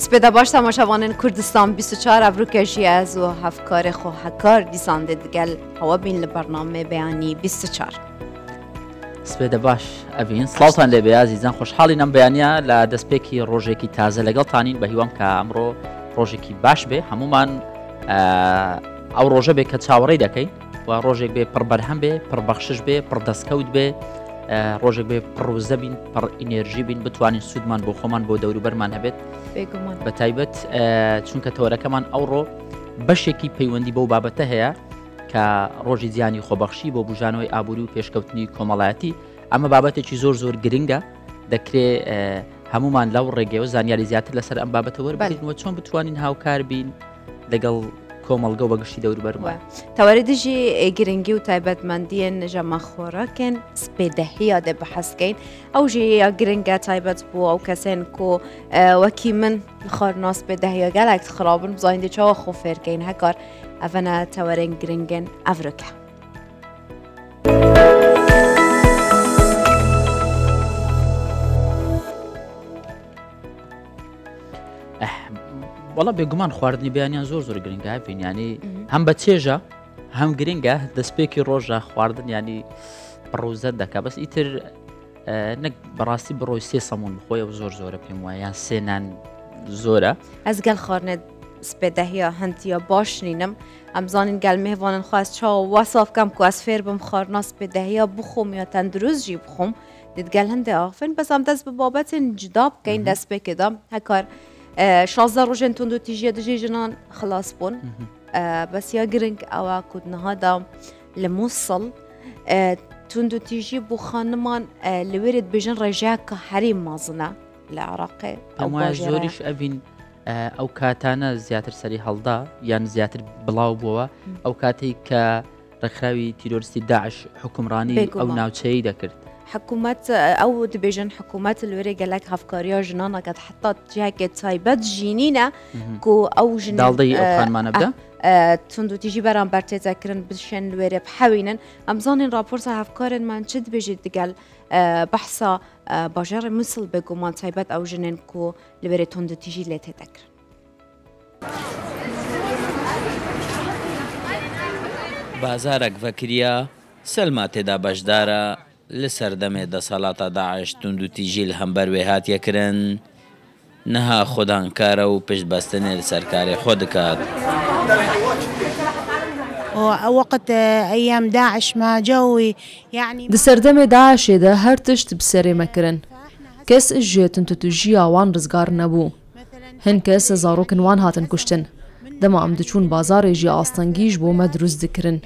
سپیده باش تماشاوان کردستان 24 ابروکشی از و هفکار خو هکار دیسانده دگل هوا بین لبرنامه بیانی 24 سپیده باش ئەڤین سڵاوتان لێبێ ئازیزان خۆشحاڵی نەم بەیانە لە دەستپێکی ڕۆژێکی تازە لەگەڵتانین بە هیوام کە ئەمڕۆ ڕۆژێکی باش بێ هەمومان ئەو ڕۆژە بێ کە چاوەڕێی دەکەین و ڕۆژێک بێ پڕبەرهەم بێ پڕبەخشش بێ پڕدەستکەوت بێ ڕۆژێک بێ پڕوزە بین پڕ ئینێرژی بین بتوانین سوودمان بۆ خۆمان بۆ دەوروبەرمان هەبێت بە تایبەت چونکە تەوەرەکەمان ئەوڕۆ بەشێکی پەیوەندی بەو بابەتە هەیە کە ڕۆژی زیانی خۆبەخشی بۆ بژانەوەی ئابووری و پێشکەوتنی کۆمەڵایەتی ئەمە بابەتێکی زۆر گرنگە دەکرێت هەمومان لەو ڕێگەوە زانیاری زیاتر لەسەر ئەم بابەتە وەربگرنەوە چۆن بتوانین هاوکار بین لەگەڵ کۆمەڵگە و بەگشتی دەوروبەرمان تەوەری دژی گرنگی و تایبەتمەندیە نەژەمە خۆراکەن سپێدەهەیە دە بەحەسکەین ئەو ژەیە گرنگە تایبەت بوو ئەو کەسێن کۆ وەکی من خۆرنا سپێدەهەیە گەلێک خراپن بزانین دەچەوە خۆ فێرکەین هەکار ئەڤەنە تەوەرێن گرنگن ئەڤرەکە وەڵا بێگومان خواردنی بیانیان زۆر گرنگە بینیانی هەم بە چێژە هەم گرنگە دەستپێکی ڕۆژە خواردن ینی پڕوزە دەکا بەس ئیتر نەک بەڕاستی بڕۆی سێ سەمون بخۆی و زۆرە پێم وایە یان سێنان زۆرە ئەس گەل خواردنێت سپێدەهەیە هەندیە باش نینم ئەمزانین گەل میێوانن خواست چاوە وەساف کەم کو ئەس فێر بم خواردنا سپێدەهەیە بخۆم یا تەندروستژی بخۆم دەتگەل هەندێ ئاخفن بەس ئەم دەست بە بابەتێن جدا بکەین دەست پێکێدا هەکار 16 ڕۆژێن تونند و تیژە دژی ژنان خلاص بوون بەس یا گرنگ ئەوە کودنەهادا لە مووسڵ تونند و تیژی بۆ خانمان لەوێرت بێژن ڕێژەیە کە هەری مازنە لە عراقێ ئەمە زۆریش ئەبین ئەو کاتانە زیاتر سەری هەڵدا یان زیاتر بڵاو بووە ئەو کاتێک کە ڕێکخراوی تیرۆریستی داعش حکومڕانی ئەو ناوچەیە دەکرد حکوومەت ئەو دەبێژن حکوومەت لەوێرە گەلک هەفکاریە ژنانەکەت حتا جیاکێت تایبەت ژینینە کو ئەو ژناڵدەی ئەو خانمانە بدە تونند و تیژی بەران بەرتێزەکردن بشێن لێرە بحەوینن ئەمزانین راپۆرتە هەفکارنمان چ دبێژێت دەگەل بەحسا باژێڕی مووسڵ بێگومان تایبەت ئەو ژنێن کو لەوێرە تونند و تیژی لێ تێدەکرد بازارێک ڤەکریە سەلما تێدا بەشدارە لە سەردەمێ دەسەڵاتە داعش تونند و تیژیل هەمبەر وێ هاتیەکردن نەها خۆدانکارە و پشت بەستنێ لە سەرکارێ خۆ دەکات وقت أيام داعش ما جوي يعني دسردمي داعش ده هر تشت بسري مكرن كس اجيت انتو تجي وان رزقار نبو هن كس زاروكن وان هاتن كشتن دما ام دچون بازار يجي آستانگيش بو مدروز دكرن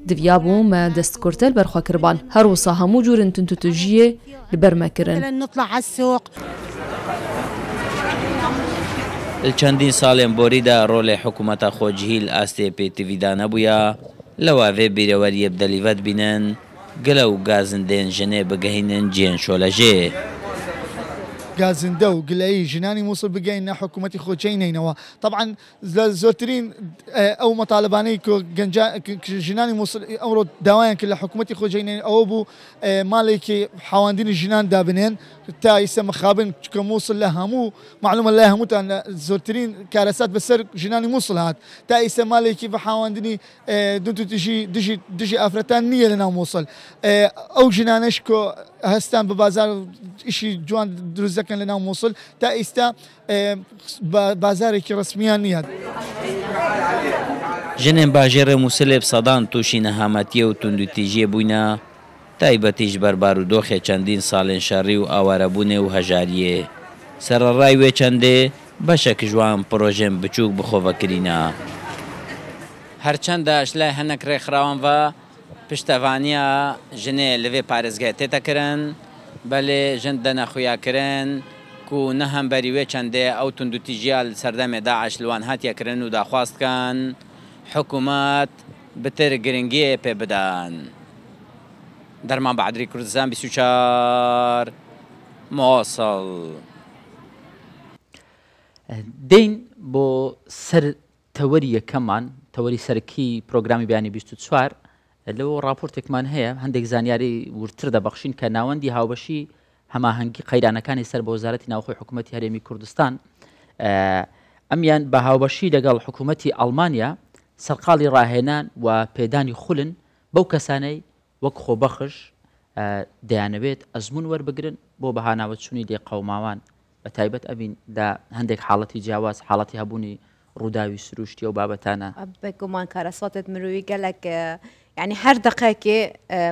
دفيابو ما دست كورتل برخوا كربان هر وصا همو جور انتو تجي لبر مكرن نطلع على السوق چەندین ساڵێن بۆریدا ڕۆڵی حکوومەتە خۆجهیل ئاستێ پێتیڤیدا نەبووە لەواوێ بیرەوەریە بدەلیڤەت بینن گەلە و گازندێن ژنێ بگەهینن جێن شۆلەژێ گازندە و گلەیی ژنانی مووسڵ بگەینە حکوومەتی خۆچینینەوە طبعا زۆرترین ئەو مەتالبانەی ژنانی مووسڵ ئەمڕۆ داوایان کرد لە حکوومەتی خۆجینین ئەوە بوو ماڵێکی حاواندنی ژنان دابنێن تا ئیسە مخابن چکە مووسڵ لە هەموو معلومە لای هەمووتان زۆرترین کارەسات بەسەر ژنانی مووسڵ هات تا ئیسە ماڵێکی بە حاواندنی دژی ئافرەتان نییە لە ناو مووسڵ ئەو ژنانش کۆ هەستان بە بازار ئیشی جوان دروست دەکەن لە ناو مووسڵ تا ئێستا بازارێکی ڕسمیان نییە ژنێن باژێڕێ مووسڵێ سەدان تووشی نەهامەتیە و تونند و تیژیە بووینە تایبەتیش بەربار و دۆخێ چەندین ساڵێن شەڕی و ئاوارەبوونێ و هەژاریە سەرەڕای وێ چەندێ بەشێک جوان پرۆژێن بچووک بخۆڤەکرینە هەرچەندەش لای هەنێک ڕێکخراوان بە پشتەوانیە ژنێ لەوێ پارێزگای تێتەکردن بەلێ ژن دەنەخویاکردن و نە هەمبەری وێ چەندێ ئەو تونند و تیژیال سەردەمێ داعش لەوان هاتیەکردن و داخواستکان حکوومەت بتر گرنگیە پێ بدەن دەرمان بەعەدری کوردستان 24 مۆسڵ دەین بۆ سەر تەوەری یەکەمان تەوەری سەرکی پرۆگرامی بیانی 24 لەوە راپۆرتێکمان هەیە هەندێک زانیاری ورتر دەبەخشین کە ناوەندی هاوبەشی هەماهەنگی قەیرانەکانی سەر بە وەزارەتی ناوخۆی حکوومەتی هەرێمی کوردستان ئەمیان بە هاوبەشی لەگەڵ حکوومەتی ئەڵمانیا سەرقاڵی ڕاهێنان و پێدانی خولن بەو کەسانەی وەک خۆبەخش دەیانەوێت ئەزمون وەربگرن بۆ بەهاناوەچوونی لێ قەوماوان بە تایبەت ئەبین لە هەندێک حاڵەتی جیاواز حاڵەتی هەبوونی ڕووداوی سروشتی و بابەتانە بگومان کارەساتت مرۆوی گەلک یعنی هەر دقەیەکێ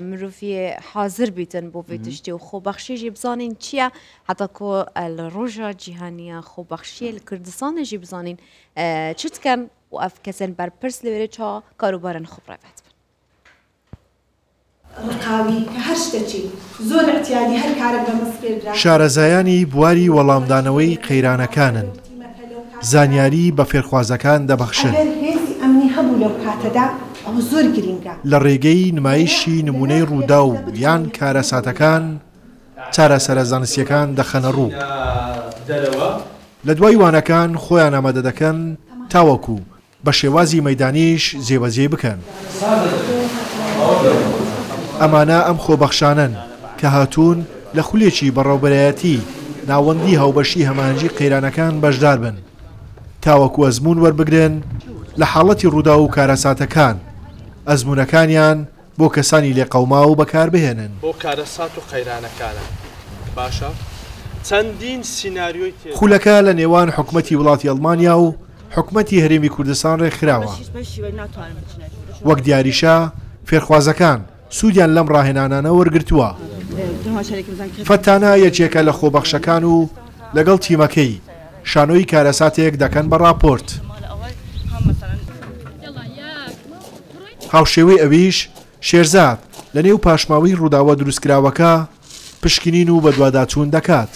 مرۆڤی حاضر بیتن بۆ vê tiştî û xۆbexşî jî bizanîn çi ye heta ku li roja cîhaniya xۆbexşiyê li Kurdistanê jî bizanîn çi dikin û ev kesên berpirs li wêrê çawa karobarên xwe birêvet bin. ڕقاوی کە هەر شتێکی زۆر احتیاجی هەر کارێک بە مەس پێدرا شارەزایانی بواری وەڵامدانەوەی قەیرانەکانن زانیاری بە فێرخوازەکان دەبەخشن ئەگەر هێزی ئەمنی هەبوو لەو کاتەدا ئەوە زۆر گرینگە لە ڕێگەی نمایشی نمونەی ڕوودا و یان کارەساتەکان چارەسەرە زانستیەکان دەخەنە ڕوو لە دوای وانەکان خۆیان ئامادە دەکەن تاوەکو بە شێوازی مەیدانیش جێبەجێ بکەن ئەمانە ئەم خۆبەخشانن کە هاتوون لە خولێکی بەڕێوەبەرایەتی ناوەندی هاوبەشی هەمانجی قەیرانەکان بەشدار بن تاوەکو ئەزمون وەربگرن لە حاڵەتی ڕوودا و کارەساتەکان ئەزمونەکانیان بۆ کەسانی لێقەوما و بەکاربهێنن بۆ کارەسات و قەیرانەکانە باشە چەندین سیناریۆی خولەکە لە نێوان حکومەتی وڵاتی ئەڵمانیا و حکومەتی هەرێمی کوردستان ڕێکخراوە وەک دیاریشە فێرخوازەکان سوودیان لەم ڕاهێنانانە وەرگرتووە فەتانە یەکێکە لە خۆبەخشەکان و لەگەڵ تیمەکەی شانۆی کارەساتێک دەکەن بە راپۆرت هاوشێوەی ئەویش شێرزاد لە نێو پاشماوی ڕووداوە دروستکراوەکە پشکنین و بە دوواداچوون دەکات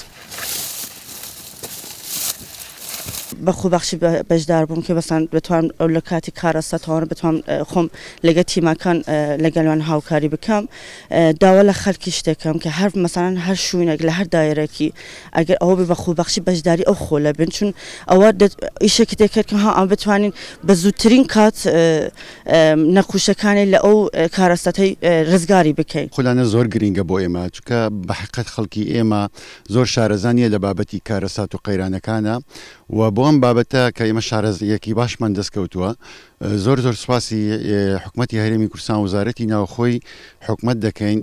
بە خۆبەخشی بەشدار بووم کە بەسان بتوانم ئەو لە کاتی کارەسەتەوە بتوانم خۆم لەگە تیمەکان لەگەڵوان هاوکاری بکەم داوا لە خەڵکی شتێکم کە هەر مەسەڵەن هەر شوونێک لە هەر دایرەکی ئەگەر ئەوە بە خۆبەخشی بەشداری ئەو خۆ لە بن چون ئەوە ئیشێکی تێکرد کە ئەم بتوانین بە زووترین کات نەخۆشەکانی لە ئەو کارەسەتەی ڕزگاری بکەین خولانە زۆر گرینگە بۆ ئێمە چونکە بە حقیقەت خەڵکی ئێمە زۆر شارەزانیە لە بابەتی کارەسات و قەیرانەکانە و بۆ ئەم بابەتە کە ئێمە شارەزیەکی باشمان دەستکەوتووە زۆر زۆر سپاسی حکومەتی هەرێمی کوردستان وزارەتی ناوخۆی حکومەت دەکەین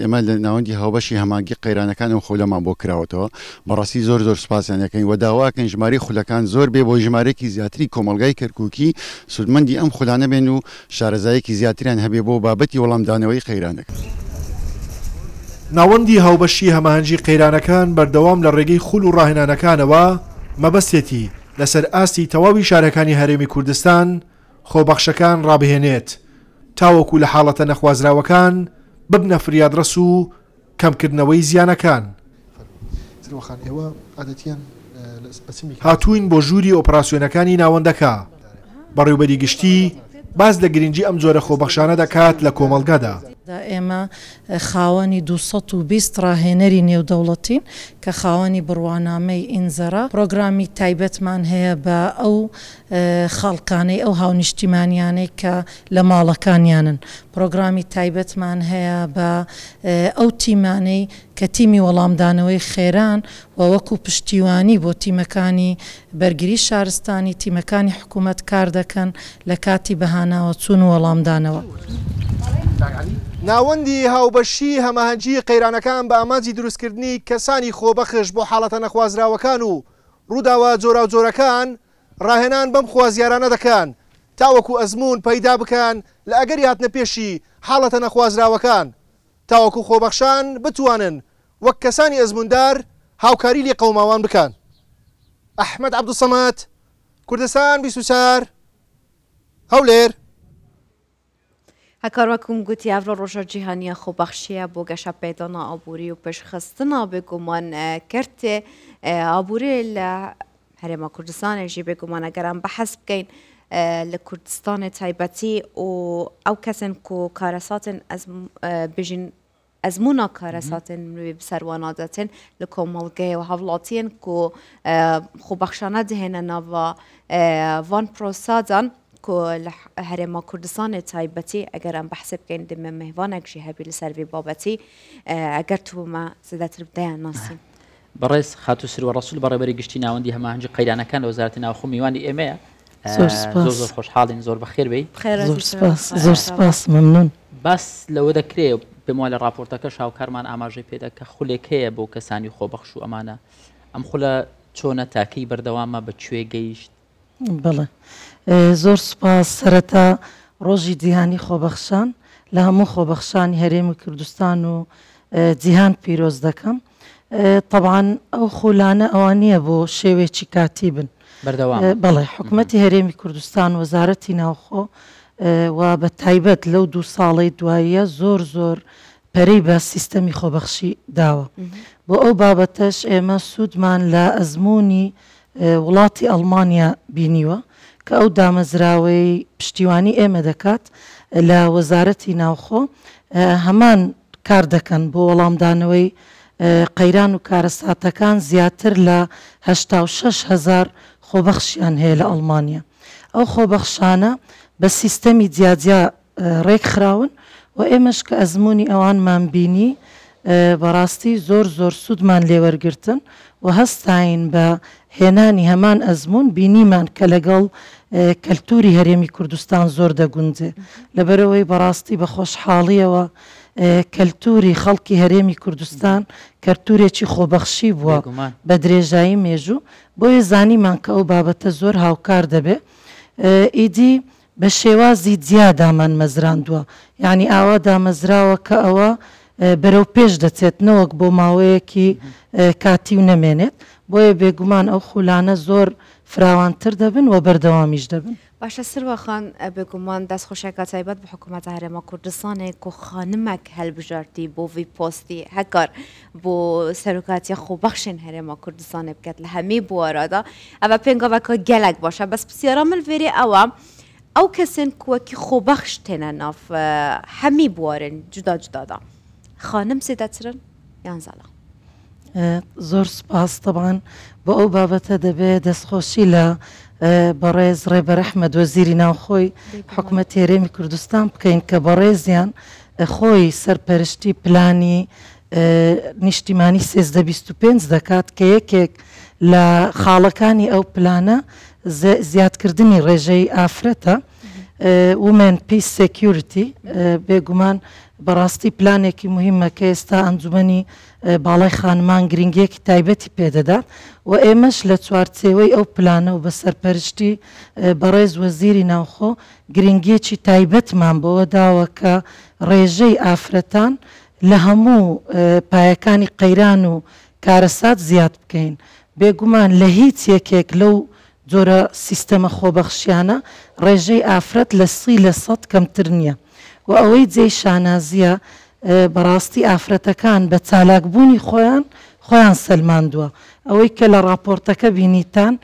ئێمە لە ناوەندی هاوبەشی هەمانگی قەیرانەکان و خولەمان بۆ کراوەتەوە بەڕاستی زۆر زۆر سپاسیان دەکەین و داواکەین ژمارەی خولەکان زۆر بێ بۆ ژمارەیەکی زیاتری کۆمەلگای کەرکووکی سودمەندی ئەم خولانە بێن و شارەزایەکی زیاتریان هەبێ بۆ بابەتی وەڵامدانەوەی قەیرانەکە ناوەندی هاوبەشی هەماهەنگی قەیرانەکان بەردەوام لە ڕێگەی خول و ڕاهێنانەکانەوە مەبەستێتی لەسەر ئاستی تەواوی شارەکانی هەرێمی کوردستان خۆبەخشەکان ڕابهێنێت تاوەکو لە حاڵەتە نەخوازراوەکان ببنە فریادڕەس و کەمکردنەوەی زیانەکان هاتووین بۆ ژووری ئۆپراسیۆنەکانی ناوەندەکە بەڕێوەبەری گشتی باز لە گرنگی ئەم جۆرە خۆبەخشانە دەکات لە کۆمەڵگەدا ئێمە خاوەنی 220 ڕاهێنەری نێودەوڵەتین کە خاوەنی بڕوانامەی ئینزەرا پرۆگرامی تایبەتمان هەیە بە ئەو خەڵکانەی ئەو هاونیشتیمانیانەی کە لە ماڵەکانیانن پرۆگرامی تایبەتمان هەیە بە ئەو تیمانەی کە تیمی وەڵامدانەوەی خێران و وەکو پشتیوانی بۆ تیمەکانی بەرگری شارستانی تیمەکانی حکوومەت کار دەکەن لە کاتی بەهاناوە چوون و وەڵامدانەوە. ناوەندی هاوبەشی هەماهەنگی قەیرانەکان بە ئامانجی دروستکردنی کەسانی خۆبەخش بۆ حاڵەتە نەخوازراوەکان و ڕووداوە جۆرا و جۆرەکان ڕاهێنان بەم خوازیارانە دەکەن تاوەکو ئەزمون پەیدا بکەن لە ئەگەری هاتنە پێشی حاڵەتە نەخوازراوەکان تاوەکو خۆبەخشان بتوانن وەک کەسانی ئەزموندار هاوکاری لێ قەوماوان بکەن. ئەحمەد عەبدوسەمەد کوردستان 24 هەولێر. هەکارواکوم گوتی ئەڤڕۆ ڕۆژە جیهانیە خۆبەخشیە بۆ گەشە پێدانا ئابووری و پێشخستنا بێگومان کردێ ئابووری لە هەرێما کوردستانێژی بێگومان ئەگەران بەحەز بکەین لە کوردستانی تایبەتی و ئەو کەسن و کارەساتن بژین ئەزمونا کارەساتن بسەروانادەتن لە کۆمەڵگەی و هەوڵاتیان و خۆبەخشانە دهێنە ناوە وان پرۆسادان کو لە هەرێما کوردستانی تایبەتی ئەگەر ئەم بەحسە بکەین دمە مهوانێکژی هەبی لەسەر وی بابەتی ئەگەر تومە زیاتر بدەیان ناسین. بەڕێز خاتوسر و ڕسول بەڕێبەری گشتی ناوەندی هەماهەنگی قەیرانەکان لە وەزارەتی ناوخۆ میوانی ئێمەیە زۆر خۆشحاڵین زۆر بەخێر بێ زۆر سپاس مەمنون باس لەوە دەکرێت پێم وایە لە راپۆرتەکە شاوکارمان ئاماژەی پێدا کە خولێک هەیە بۆ کەسانی خۆبەخش و ئەمانە ئەم خولە چۆنە تاکەی بەردەوامە بەکوێ گەیشت بڵێ زۆر سپاس سەرەتا ڕۆژی جیهانی خۆبەخشان لە هەموو خۆبەخشانی هەرێمی کوردستان و جیهان پیرۆز دەکەم طبعاً ئەو خولانە ئەوە نییە بۆ شێوێکی کاتی بن بەڵێ حکوومەتی هەرێمی کوردستان وەزارەتی ناوخۆ و بە تایبەت لەو 2 ساڵەی دواییە زۆر پەرەی بە سیستەمی خۆبەخشی داوە بۆ ئەو بابەتەش ئێمە سوودمان لە ئەزمموی وڵاتی ئەڵمانیا بینیوە کە ئەو دامەزراوەی پشتیوانی ئێمە دەکات لە وەزارەتی ناوخۆ هەمان کار دەکەن بۆ وەڵامدانەوەی قەیران و کارەساتەکان زیاتر لە 86,000 خۆبەخشیان هەیە لە ئەڵمانیا ئەو خۆبەخشانە بە سیستەمی جیاجیا ڕێک خراون و ئێمەش کە ئەزمموی ئەوانمان بینی بەڕاستی زۆر سوودمان لێوەرگرتن و هەستاین بە هێنانی هەمان ئەزممون بینیمان کە لەگەڵ کەلتوری هەرێمی کوردستان زۆر دەگونجێ لەبەرەوەی بەڕاستی بە خۆشحاڵیەوە کەلتوری خەڵکی هەرێمی کوردستان کەلتورێکی خۆبەخشی بووە بە درێژایی مێژوو بۆیە زانیمان کە ئەو بابەتە زۆر هاوکار دەبێ ئیدی بە شێوازی جیا دامان مەزراندووە یعنی ئاوا دامەزراوە کە ئەوە بەرەو پێش دەچێت نەوەک بۆ ماوەیەکی کاتی و نەمێنێت بۆیە بێگومان ئەو خولانە زۆر فراوانتر دەبن و بەردەوامیش دەبن باشە سروەخان بێگومان دەستخۆشێکە تایبەت بە حکوومەتە هەرێمە کوردستانێک و خانمێک هەلبژاردی بۆ وی پۆستی هەکار بۆ سەرۆکاتی خۆبەخشین هەرێمە کوردستانێ بکات لە هەمی بوارەدا ئەوە پێنگاوەکە گەلک باشە بەس پرسیارە ملڤێری ئەوە ئەو کەسن کووەکی خۆبەخش تێنە ناف هەمی بوارن جودادا خانم سێدەچرن یان زەڵە زۆر سپاس طبعاً بۆ ئەو بابەتە دەبێت دەستخۆشی لە بەڕێز ڕێبەر ئەحمەد وەزیری ناوخۆی حکوومەتی هەرێمی کوردستان بکەین کە بەڕێزیان خۆی سەرپەرشتی پلانی نیشتیمانی 1325 دەکات کە یەکێک لە خاڵەکانی ئەو پلانە زیادکردنی ڕێژەی ئافرەتە ومن پیس سێکیورتی بێگومان بەڕاستی پلانێکی مهمە کە ئێستا ئەنجومەنی باڵای خانمان گرنگێکی تایبەتی پێدەدات و ئێمەش لە چوارچێوەی ئەو پلانە و بە سەرپەرشتی بەڕێز وەزیری ناوخۆ گرنگێکی تایبەتمان بۆەوە داوە کە ڕێژەی ئافرەتان لە هەموو پایەکانی قەیران و کارەسات زیاد بکەین بێگومان لە هیچ یەکێک لەو جۆرە سیستەمە خۆبەخشیانە ڕێژەی ئافرەت لە 100% کەمتر نییە و ئەوەی جێی شانازیە بەڕاستی ئافرەتەکان بە چالاکبوونی خۆیان سەلماندووە ئەوەی کە لە راپۆرتەکە بینیتان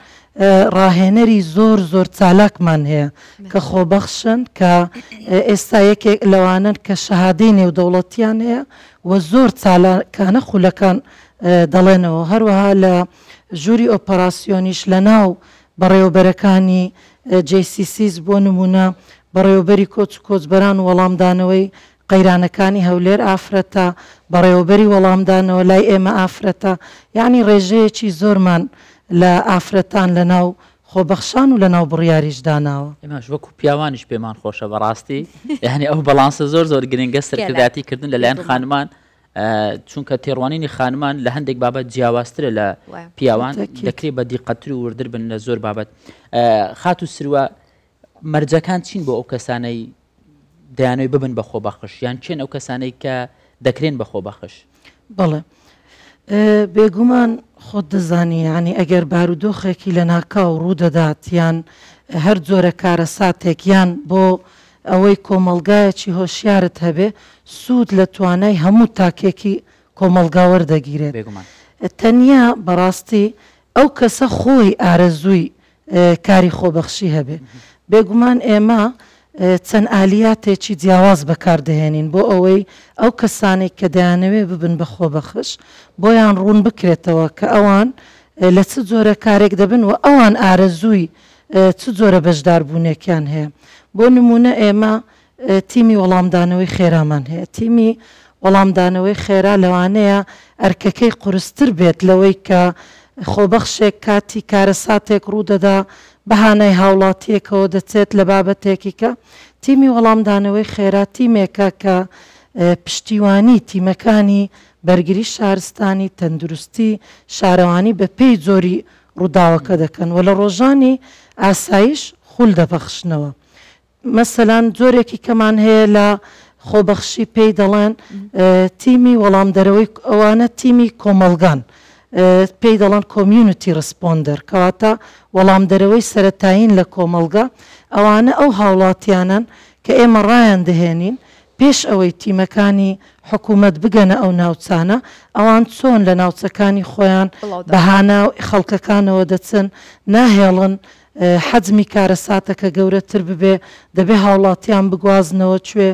ڕاهێنەری زۆر چالاکمان هەیە کە خۆبەخشن کە ئێستا یەکێک لەوانن کە شەهادەی نێودەوڵەتیان هەیە و زۆر چالاکانە خولەکان دەڵێنەوە هەروەها لە ژووری ئۆپەراسیۆنیش لە ناو بەڕێوەبەرەکانی JCCs بۆ نمونە بەڕێوەبەری کۆچبەران و وەڵامدانەوەی قەیرانەکانی هەولێر ئافرەتە بەڕێوەبەری وەڵامدانەوە لای ئێمە ئافرەتە یعنی ڕێژەیەکی زۆرمان لە ئافرەتان لە ناو خۆبەخشان و لە ناو بڕیاریش داناوە ئێمەش وەکو پیاوانیش پێمان خۆشە بەڕاستی یعنی ئەو بەڵانسە زۆر گرنگە سەرکرداتی کردن لەلایەن خانمان چونکە تێڕوانینی خانمان لە هەندێک بابەت جیاوازترە لە پیاوان دەکرێت بە دیقەتر و وردر بن لە زۆر بابەت خات و سروە مەرجەکان چین بۆ ئەو کەسانەی دەیانەوەی ببن بە خۆبەخش یان چێن ئەو کەسانەی کە دەکرێن بە خۆبەخش بەڵێ بێگومان خۆت دەزانی ینی ئەگەر بارودۆخێکی لە ناکاو ڕوودەدات یان هەر جۆرە کارە ساتێک یان بۆ ئەوەی کۆمەلگایەکی هۆشیارت هەبێ سوود لە توانای هەموو تاکێکی کۆمەلگا وەردەگیرێت تەنیا بەڕاستی ئەو کەسە خۆی ئارەزووی کاری خۆبەخشی هەبێ بێگومان ئێمە چەند ئالیاتێکی جیاواز بەکاردەهێنین بۆ ئەوەی ئەو کەسانێک کە دەیانەوێ ببن بە خۆبەخش بۆیان ڕوون بکرێتەوە کە ئەوان لە چ جۆرە کارێک دەبن و ئەوان ئارەزووی چ جۆرە بەشداربوونێکیان هەیە بۆ نمونە ئێمە تیمی وەڵامدانەوەی خێرامان هەیە تیمی وەڵامدانەوەی خێرا لەوانەیە ئەرکەکەی قورستر بێت لەوەی کە خۆبەخشێک کاتی کارەساتێک ڕوودەدا بەهانای هاوڵاتیەکەوە دەچێت لە بابەتێکی کە تیمی وەڵامدانەوەی خێرا تیمێکە کە پشتیوانی تیمەکانی بەرگری شارستانی تەندروستی شارەوانی بە پێی زۆری ڕووداوەکە دەکەن و لە ڕۆژانی ئاسایش خول دەبەخشنەوە. مەسەلەن جۆرێکی کەمان هەیە لە خۆبەخشی پێی دەڵێن تیمی وەڵامدەرەوەی ئەوانە تیمی کۆمەلگان پێی دەڵێن کۆمیونیتی ڕسپۆندەر کەواتە وەڵامدەرەوەی سەرەتایین لە کۆمەلگا ئەوانە ئەو هاوڵاتیانن کە ئێمە ڕایان دەهێنین پێش ئەوەی تیمەکانی حکوومەت بگەنە ئەو ناوچانە ئەوان چۆن لە ناوچەکانی خۆیان بەهانا خەڵکەکانەوە دەچن ناهێڵن حەجمی کارەساتەکە گەورەتر ببێ دەبێ هاوڵاتیان بگوازنەوە کوێ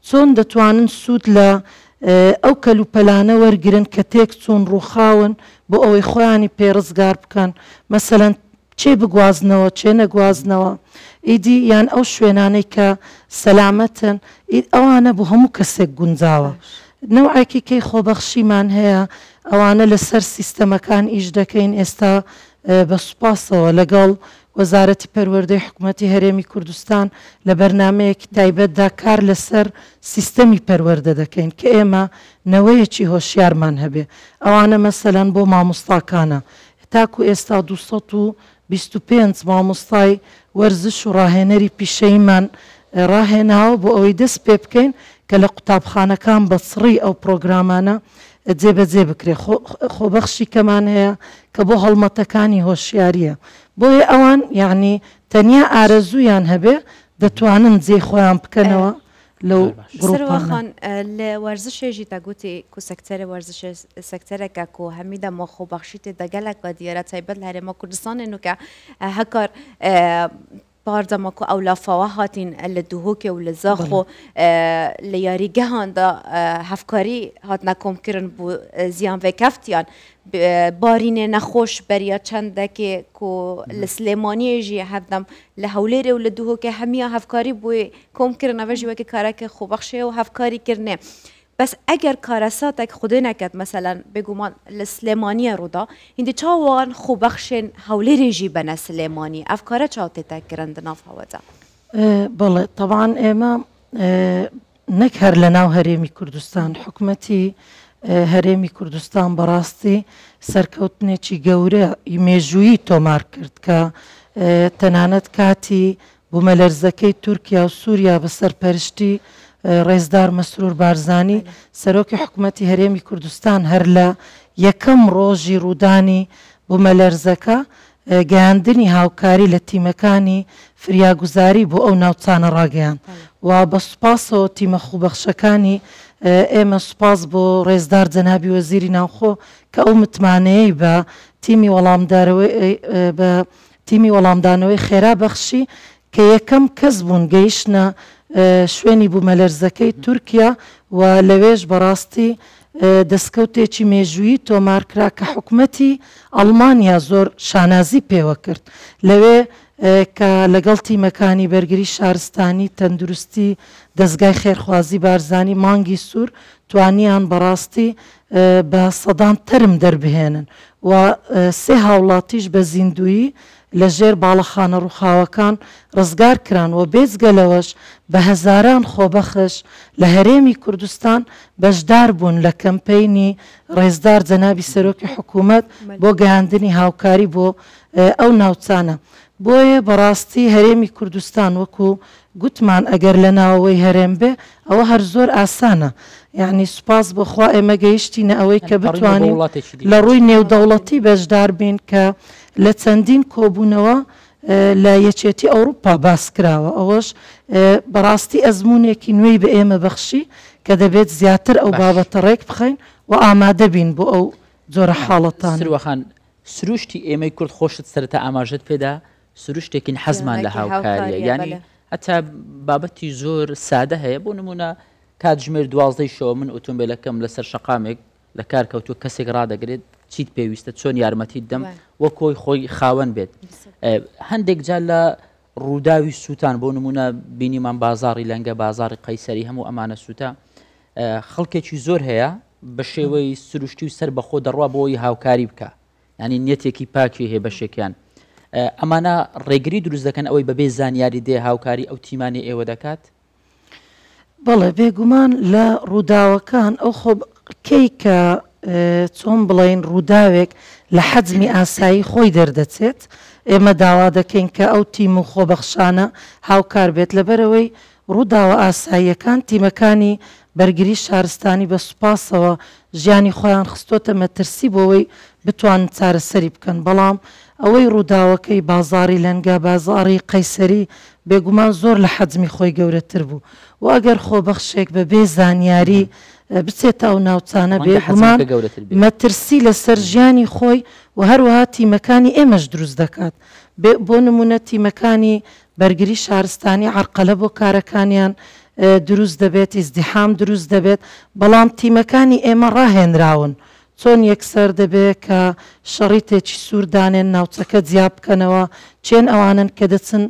چۆن دەتوانن سوود لە ئەو کەلوپەلانە وەرگرن کە تێک چۆن ڕووخاون بۆ ئەوەی خۆیانی پێڕزگار بکەن مەسەلەن چێ بگوازنەوە چێ نەگوازنەوە ئیدی یان ئەو شوێنانەی کە سەلامەتن ئەوانە بۆ هەموو کەسێک گونجاوە نەوعێکی کەی خۆبەخشیمان هەیە ئەوانە لەسەر سیستەمەکان ئیش دەکەین ئێستا بە سوپاسەوە لەگەڵ وەزارەتی پەروەردەی حکوومەتی هەرێمی کوردستان لە بەرنمەیەکی تایبەتدا کار لەسەر سیستەمی پەروەردە دەکەین کە ئێمە نەوەیەکی هۆشیارمان هەبێ ئەوانە مەسەلەن بۆ مامۆستاکانە تاکو ئێستا 225 مامۆستای وەرزش و ڕاهێنەری پیشەیمان ڕاهێناوە بۆ ئەوەی دەست پێ بکەین کە لە قوتابخانەکان بە سڕی ئەو پرۆگرامانە جێبەجێ بکرێ خۆبەخشی کەمان هەیە کە بۆ هەڵمەتەکانی هۆشیاریە بۆیە ئەوان یعنی تەنیا ئارەزویان هەبێ دەتوانن جێ خۆیان بکەنەوە لەو گروپان لە وەرزشێژی تاگوتی کو سەکتەرە وەرزش سەکتەرێکە کو هەمیدا مۆ خۆبەخشی تێدەگەلێک بە دیێرە تایبەت لە هەرێمە کوردستانێن و کە هەکار باردەمەکو ئەو لافاوە هاتین لە دووهۆکێ و لە زاخۆ لە یاریگەهاندا هەفکاری هاتنە کۆمکردن بۆ زیانڤێ کەفتیان بارینێ نەخۆش بەریە چەندێکێ کو لە سلێمانیێژی هەفدەم لە هەولێرێ و لە دووهۆکێ هەمیە هەفکاری بۆی کۆمکردن ئەڤژی وەکی کارێکی خۆبەخشێ و هەفکاری کردنێ بەس ئەگەر کارەساتێک خودێ نەکەت مەسەلەن بێگومان لە سلێمانیە ڕوودا هیندی چاوان خۆبەخشێن هەولێرێژی بەنە سلێمانی ئەفکارە چاو تێتەکردن دناف هەوەدا بەڵێ طبعاً ئێمە نەک هەر لە ناو هەرێمی کوردستان حکوومەتی هەرێمی کوردستان بەڕاستی سەرکەوتنێکی گەورە مێژوویی تۆمار کرد کە تەنانەت کاتی بوومەلەرزەکەی تورکیا و سووریا بە سەرپەرشتی ڕێزدار مەسرور بارزانی سەرۆکی حکوومەتی هەرێمی کوردستان هەر لە یەکەم ڕۆژی ڕوودانی بوومەلەرزەکە گەیاندنی هاوکاری لە تیمەکانی فریاگوزاری بۆ ئەو ناوچانە ڕاگەیان و بە سوپاسەوە تیمە خوبەخشەکانی ئێمە سوپاس بۆ ڕێزدار جەنابی وەزیری ناوخۆ کە ئەو متمانەیە بە تیمی وەڵامدانەوەی خێرا بەخشی کە یەکەم کەس بوون گەیشتە شوێنی بوومەلەرزەکەی تورکیا و لەوێش بەڕاستی دەستکەوتێکی مێژوویی تۆمارکرا کە حکوومەتی ئەڵمانیا زۆر شانازی پێوە کرد لەوێ کە لەگەڵ تیمەکانی بەرگری شارستانی تەندروستی دەستگای خێرخوازی بارزانی مانگی سوور توانیان بەڕاستی بە سەدان تەرم دەربهێنن و سێ هاوڵاتیش بە زیندویی لە ژێر باڵەخانە ڕووخاوەکان ڕزگار کران و بێجگەلەوەش بە هەزاران خۆبەخش لە هەرێمی کوردستان بەشدار بوون لە کەمپەینی ڕێزدار جەنابی سەرۆکی حکوومەت بۆ گەیاندنی هاوکاری بۆ ئەو ناوچانە بۆیە بەڕاستی هەرێمی کوردستان وەکو گوتمان ئەگەر لە ناوەوەی هەرێم بێ ئەوە هەر زۆر ئاسانە یعنی سوپاس بەخوا ئێمە گەیشتینە ئەوەی کە بتوانین لە ڕووی نێودەوڵەتی بەشدار بین کە لە چەندین کۆبوونەوە لە یەکێتی ئەوروپا باس کراوە ئەوەش بەڕاستی ئەزمونێکی نوێی بە ئێمە بەخشی کە دەبێت زیاتر ئەو بابەتە ڕێک بخەین و ئامادە بین بۆ ئەو جۆرە حاڵەتان سروەخان سروشتی ئێمەی کورد خۆشت سەرەتا ئاماژت پێدا سروشتێکین حەزمان لە هاوکاریە یعنی هەتا بابەتی زۆر سادە هەیە بۆ نمونە کاتژمێر 12 شەوە من ئۆتۆمبیلەکەم لەسەر شەقامێک لە کار کەوتووە کەسێک ڕادەگرێت چیت پێویستە چۆن یارمەتیت دەم وە کۆی خۆی خاوەن بێت هەندێک جار لە ڕووداوی سووتان بۆ نمونە بینیمان بازاڕی لەنگە بازاڕی قەیسەری هەموو ئەمانە سووتە خەڵکێکی زۆر هەیە بە شێوەی سروشتی و سەر بەخۆ دەڕوا بۆی هاوکاری بکە ینی نیەتێکی پاکی هەیە بەشێکیان ئەمانە ڕێگری دروست دەکەن ئەوەی بەبێ زانیاری دێ هاوکاری ئەو تیمانی ئێوە دەکات بەڵێ بێگومان لە ڕووداوەکان ئەو خۆ کەی کە چۆن بڵێن ڕووداوێک لە حەجمی ئاسایی خۆی دەردەچێت ئێمە داوا دەکەین کە ئەو تیم و خۆبەخشانە هاوکار بێت لەبەرەوەی ڕووداوە ئاساییەکان تیمەکانی بەرگری شارستانی بە سوپاسەوە ژیانی خۆیان خستۆتە مەترسی بۆەوەی بتوان چارەسەری بکەن بەڵام ئەوەی ڕووداوەکەی بازاری لەنگە بازاری قەیسەری بێگومان زۆر لە حەجمی خۆی گەورەتر بوو و ئەگەر خۆبەخشێک بە بێ زانیاری بچێتە ئەو ناوچانە بێگومان مەترسی لەسەر ژیانی خۆی و هەروەها تیمەکانی ئێمەش دروست دەکات بۆ نمونە تیمەکانی بەرگری شارستانی عەرقەلە بۆ کارەکانیان دروست دەبێت ئیزدیحام دروست دەبێت بەڵام تیمەکانی ئێمە ڕاهێنراون چۆن یەکسەر دەبێت کە شەڕیتێکی سووردانێن ناوچەکە جیا بکەنەوە چێن ئەوانن کە دەچن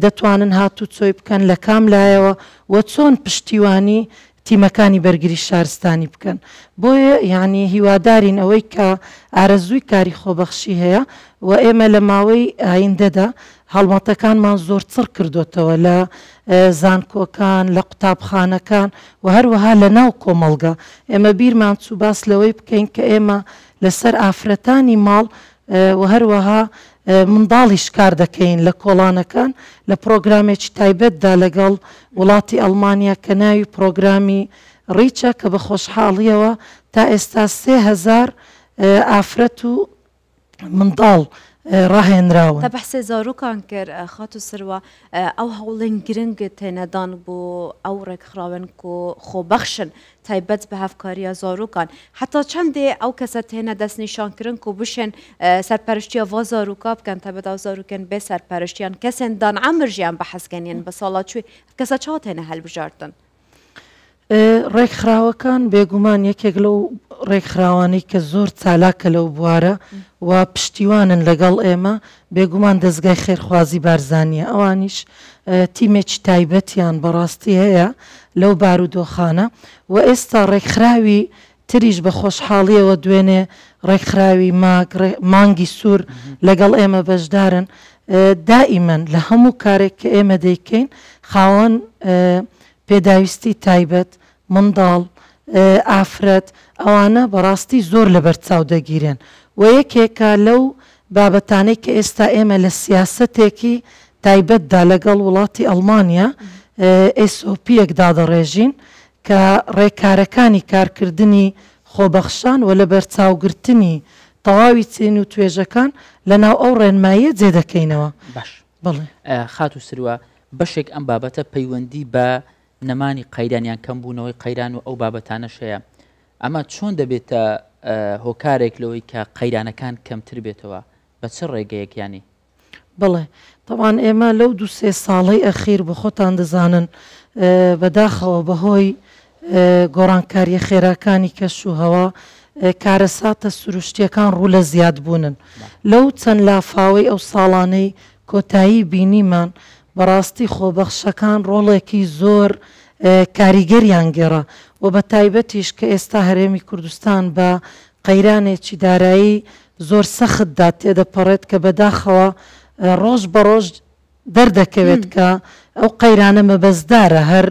دەتوانن هاتوو چۆی بکەن لە کام لایەوە و چۆن پشتیوانی تیمەکانی بەرگری شارستانی بکەن بۆیە یعنی هیوادارین ئەوەی کە ئارەزووی کاری خۆبەخشی هەیە و ئێمە لە ماوەی ئایندەدا هەڵمەتەکانمان زۆر چڕ کردوتەوە لە زانکۆکان لە قوتابخانەکان و هەروەها لە ناو کۆمەڵگە ئێمە بیرمان چوو باس لەوەی بکەین کە ئێمە لەسەر ئافرەتانی ماڵ و هەروەها منداڵیش کار دەکەین لە کۆڵانەکان لە پرۆگرامێکی تایبەتدا لەگەڵ وڵاتی ئەڵمانیا کە ناوی پرۆگرامی ڕیچە کە بە خۆشحاڵیەوە تا ئێستا 3000 ئافرەت و منداڵ ڕاهێنراون تا بەحسێ زارۆکان کرد خات و سروە ئەو هەوڵێن گرنگ تێنەدان بۆ ئەو ڕێکخراون و خۆبەخشن تایبەت بە هەفکاریە زارۆکان حتا چەندێ ئەو کەسە تێنە دەستنیشانکردن و بشێن سەرپەرشتیە وا زارۆکا بکەن تایبەت ئەو زارۆکەن بێ سەرپەرشتیان کەسێن دان ئەمرژیان بەحەسکەنیان بە ساڵاتوێ کەسە چاو تێنە هەلبژاردن ڕێکخراوەکان بێگومان یەکێک لەو ڕێکخراوانەی کە زۆر چالاکە لەو بوارە و پشتیوانن لەگەڵ ئێمە بێگومان دەستگای خێرخوازی بارزانیە ئەوانیش تیمێکی تایبەتیان بەڕاستی هەیە لەو بارودۆخانە و ئێستا ڕێکخراوی تریش بە خۆشحاڵیەوە دوێنێ ڕێکخراوی مانگی سوور لەگەڵ ئێمە بەشدارن دائیمەن لە هەموو کارێک کە ئێمە دەیکەین خاوەن پێداویستی تایبەت منداڵ ئافرەت ئەوانە بەڕاستی زۆر لە بەرچاو دەگیرێن و یەکێکە لەو بابەتانەی کە ئێستا ئێمە لە سیاسەتێکی تایبەتدا لەگەڵ وڵاتی ئەڵمانیا SOP-یەک دادەڕێژین کە ڕێکارەکانی کارکردنی خۆبەخشان و لە بەرچاوگرتنی تەواوی چین و توێژەکان لەناو ئەو ڕێنماییە جێ دەکەینەوە باش بڵێ خات و سروە بەشێک ئەم بابەتە پەیوەندی بە نەمانی قەیرانیان کەم بوونەوەی قەیران و ئەو بابەتانەش هەیە ئەمە چۆن دەبێتە هۆکارێک لەوەی کە قەیرانەکان کەمتر بێتەوە بە چ ڕێگەیەکیانی بڵێ طبعاً ئێمە لەو 2-3 ساڵەی ئەخیر بە خۆتان دەزانن بەداخەوە بەهۆی گۆڕانکاریە خێراکانی کەش و هەوا کارەساتە سروشتیەکان ڕوو لە زیاد بوونن لەو چەند لافاوەی ئەو ساڵانەی کۆتایی بینیمان بەڕاستی خۆبەخشەکان ڕۆڵێکی زۆر کاریگەریان گێڕا و بە تایبەتیش کە ئێستا هەرێمی کوردستان بە قەیرانێکی دارایی زۆر سەختدا تێدەپەڕێت کە بەداخەوە ڕۆژ بە ڕۆژ دەردەکەوێت کە ئەو قەیرانە مەبەزدارە هەر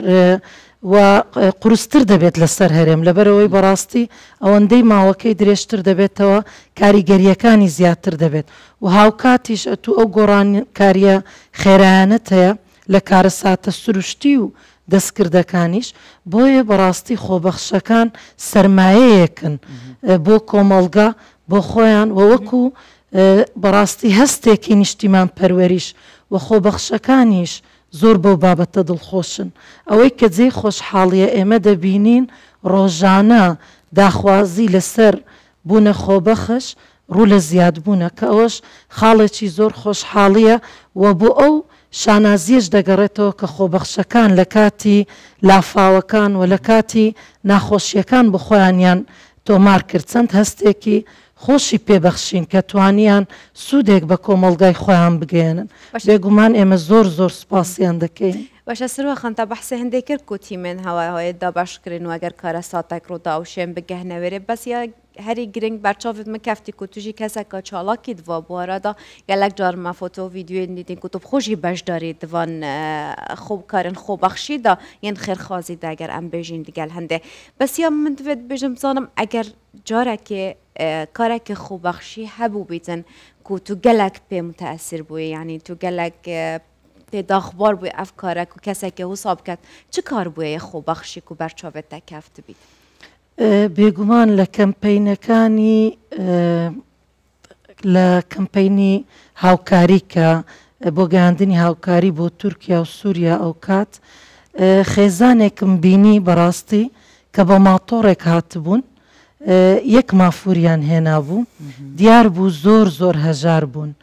و قورستر دەبێت لەسەر هەرێم لەبەرەوەی بەڕاستی ئەوەندەی ماوەکەی درێژتر دەبێتەوە کاریگەریەکانی زیاتر دەبێت و هاوکاتیش ئەتو ئەو گۆڕانکاریە خێرایانەت هەیە لە کارەساتە سروشتی و دەستکردەکانیش بۆیە بەڕاستی خۆبەخشەکان سەرمایەیەکن بۆ کۆمەڵگا بۆ خۆیان و وەکو بەڕاستی هەستێکی نیشتیمان پەروەریش و خۆبەخشەکانیش زۆر بەو بابەتە دڵخۆشن ئەوەی کە جێی خۆشحاڵیە ئێمە دەبینین ڕۆژانە داخوازی لەسەر بوونە خۆبەخش ڕوو لە زیادبوونە کە ئەوەش خاڵێکی زۆر خۆشحاڵیە و بۆ ئەو شانازیەش دەگەڕێتەوە کە خۆبەخشەکان لە کاتی لافاوەکان و لە کاتی ناخۆشیەکان بە خۆیانیان تۆمار کرد چەند هەستێکی خۆشی پێبەخشین کە توانیان سوودێک بە کۆمەڵگای خۆیان بگەێنن بێگومان ئێمە زۆر سوپاسیان دەکەین باشه سرو خانتا بحث هنده کرد کو تیمن هوای دا باش کرن و اگر کار ساتک رو دا اوشن بگه نوره بس یا هری گرینگ برچاوت مکفتی کو توجی کسا کا چالاکی دوا بوارا دا گلک جار ما فوتو ویدیو دیدین کو تو خوشی باش دارید دوان خوب کارن خوب بخشی دا ین خیر خازی دا اگر ام بجین دیگل هنده بس یا من دوید بجم زانم اگر جاره که کارک خوب بخشی هبو بیتن کو تو گلک به متاثر بوی یعنی تو گلک تدا اخبار بوی افکارک و کسی که حساب کرد چه کار بوی خوب بخشی کو برچاوت تکفت بید بێگومان لە کەمپینەکانی لە کەمپینی هاوکاری کە بۆ گەیاندنی هاوکاری بۆ تورکیا و سووریا ئەو کات خێزانێکم بینی بەڕاستی کە بە ماتۆڕێک هاتبوون یەک مافوریان هێنابوو دیار بوو زۆر هەژار بوون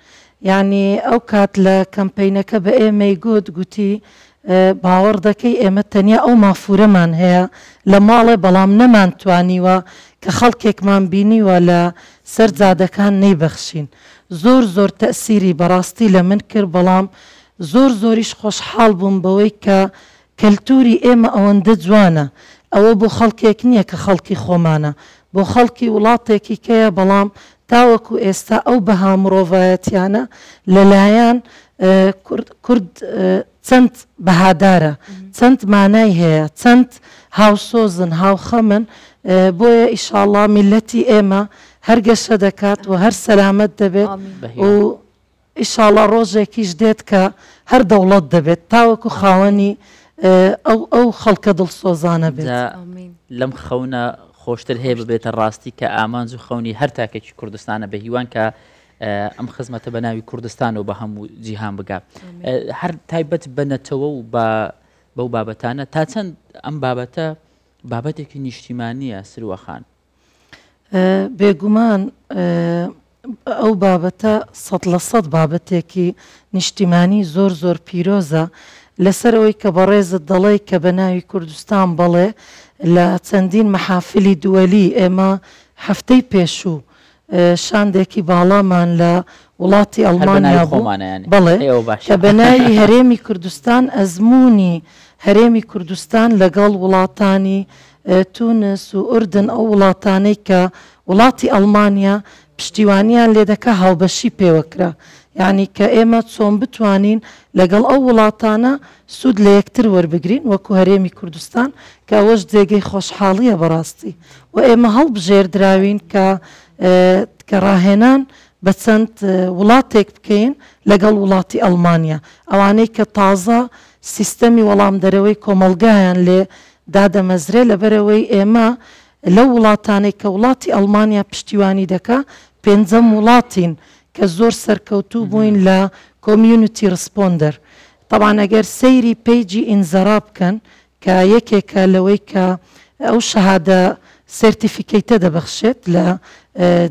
یعنی ئەو کات لە کەمپینەکە بە ئێمەی گوتی باوەڕ دەکەی ئێمە تەنیا ئەو مافورەمان هەیە لە ماڵێ بەڵام نەمانتوانیوە کە خەڵکێکمان بینیوە لە سەر جادەکان نەیبەخشین زۆر تەئسیری بەڕاستی لە من کرد بەڵام زۆریش خۆشحاڵ بووم بەوەی کە کەلتوری ئێمە ئەوەندە جوانە ئەوە بۆ خەڵکێک نییە کە خەڵکی خۆمانە بۆ خەڵکی وڵاتێکی کەیە بەڵام تاوەکو ئێستا ئەو بەها مرۆڤایەتیانە لەلایەن کورد چەند بەهادارە چەند مانای هەیە چەند هاوسۆزن هاوخەمن بۆیە ئیشاڵڵا میلەتی ئێمە هەرگەشە دەکات و هەر سەلامەت دەبێت و ئیشاڵڵا ڕۆژێکیش دێت کە هەر دەوڵەت دەبێت تاوەکو خاوەنی ئەو خەڵکە دڵسۆزانە بێت لەم خەونە خۆشتر هەیە ببێتە ڕاستی کە ئامانج و خەونی هەر تاکێکی کوردستانە بە هیوان کە ئەم خزمەتە بە ناوی کوردستان و بە هەموو جیهان بگات هەر تایبەت بنەتەوە و بەو بابەتانە تا چەند ئەم بابەتە بابەتێکی نیشتیمانیە سروەخان بێگومان ئەو بابەتە 100% بابەتێکی نیشتیمانی زۆر پیرۆزە لەسەرەوەی کە بەڕێزت دەڵێ کە بە ناوی کوردستان بڵێ لە چەندین مەحافلی دووەلی ئێمە هەفتەی پێشوو شاندێکی باڵامان لە وڵاتی ئەڵمانیا بوو بڵێ کە بە ناوی هەرێمی کوردستان ئەزمموی هەرێمی کوردستان لەگەڵ وڵاتانی تونس و ئوردن ئەو وڵاتانەی کە وڵاتی ئەڵمانیا پشتیوانیان لێ دەکە هاوبەشی پێوەکرا یعنی کە ئێمە چۆن بتوانین لەگەڵ ئەو وڵاتانە سوود لە یەکتر وەربگرین وەکو هەرێمی کوردستان کە ئەوەش جێگەی خۆشحاڵیە بەڕاستی و ئێمە هەڵبژێردراوین کە ڕاهێنان بە چەند وڵاتێک بکەین لەگەڵ وڵاتی ئەڵمانیا ئەوانەی کە تازە سیستەمی وەڵام دەرەوەی کۆمەلگایان لێ دادەمەزرێ لەبەرەوەی ئێمە لەو وڵاتانەی کە وڵاتی ئەڵمانیا پشتیوانی دەکا پێنجەم وڵاتین کە زۆر سەرکەوتوو بووین لە کۆمیونیتی ڕسپۆندەر طبعا ئەگەر سەیری پیجی ئینزەرا بکەن کە یەکێکە لەوەی کە ئەو شەهادە سرتیفیکەیتە دەبەخشێت لە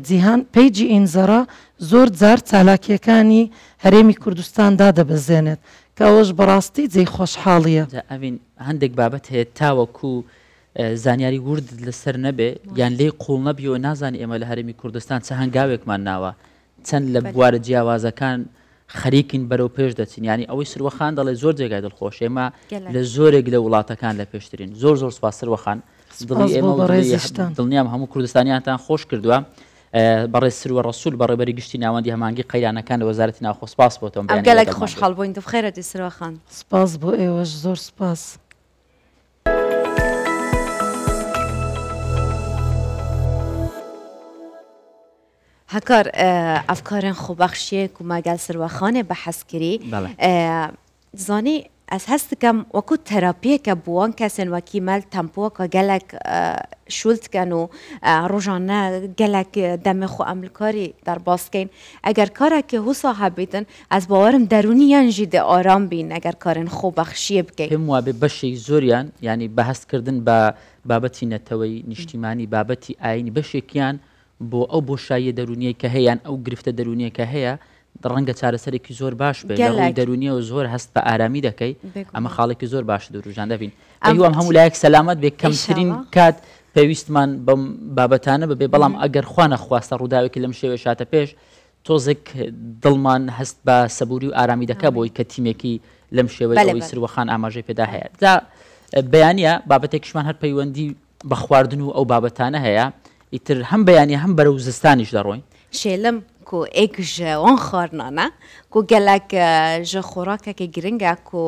جیهان پیجی ئینزەرا زۆر جار چالاکیەکانی هەرێمی کوردستاندا دەبەزێنێت کە ئەوەش بەڕاستی جێی خۆشحاڵیە ئەڤین هەندێک بابەت هەیە تاوەکو زانیاری ورد لەسەر نەبێ یان لێی قوڵ نەبی و نازانی ئێمە لە هەرێمی کوردستان چە هەنگاوێکمان ناوە چەند لە بوارە جیاوازەکان خەریکین بەرەو پێش دەچین ینی ئەوەی سروەخان دەڵێ زۆر جێگای دڵخۆش ئێمە لە زۆرێک لە وڵاتەکان لە پێشترین زۆر سوپاس سروەخان دڵنیام هەموو کوردستانیانتان خۆش کردووە بەڕێز سروە ڕسوول بەڕێبەری گشتی ناوەندی هەمانگی قەیرانەکان لە وەزارەتی ناوخۆ سپاس بۆتەوە گەلێک خۆشحاڵ بووین دەبخێرەتی سروەخان سپاس بۆ ئێوەش زۆر سپاس هەکار ئەفکارن خۆبەخشیەک و ماگەل سروەخانێ بەحەز کردی زانی ئەس هەست دەکەم وەکو تەراپیەکە بووان کەسێن وەکی مەل تەمپۆکە گەلێک شولتکەن و ڕۆژانە گەلێک دەمێ خۆ ئەملکاری دەرباسکەین ئەگەر کارێکی هوسا هەبیتن ئەس باوەرم دەرونیان ژی دە ئارام بین ئەگەر کارن خۆبەخشیە بکەین پێم وابێ بەشێک زۆریان ینی بەهەستکردن بە بابەتی نەتەوەی نیشتیمانی بابەتی ئاینی بەشێکیان بۆ ئەو بۆشاییە دەرونیە کە هەیەیان ئەو گرفتە دەرونیە کە هەیە ڕەنگە چارەسەرێکی زۆر باش بێت لەڕووی دەرونیە و زۆر هەست بە ئارامی دەکەی ئەمە خاڵێکی زۆر باش دەروژان دەبین ئەوام هەموو لایەک سەلامەت بێ کەمترین کات پێویستمان بەم بابەتانە ببێ بەڵام ئەگەر خوا نەخواستە ڕووداوێکی لەم شێوە شاتە پێش تۆزێک دڵمان هەست بە سەبووری و ئارامی دەکا بۆی کە تیمێکی لەم شێوەی ئەوەی سروەخان ئاماژەی پێدا هەیە دا بەیانە بابەتێکشمان هەر پەیوەندی بە خواردن و ئەو بابەتانە هەیە ئیتر هەم بەیانی هەم بەرەو زستانیش دەڕۆین شێلم کو ئێک ژە وان خواردنانە کو gelek ji xorakekê giring e ku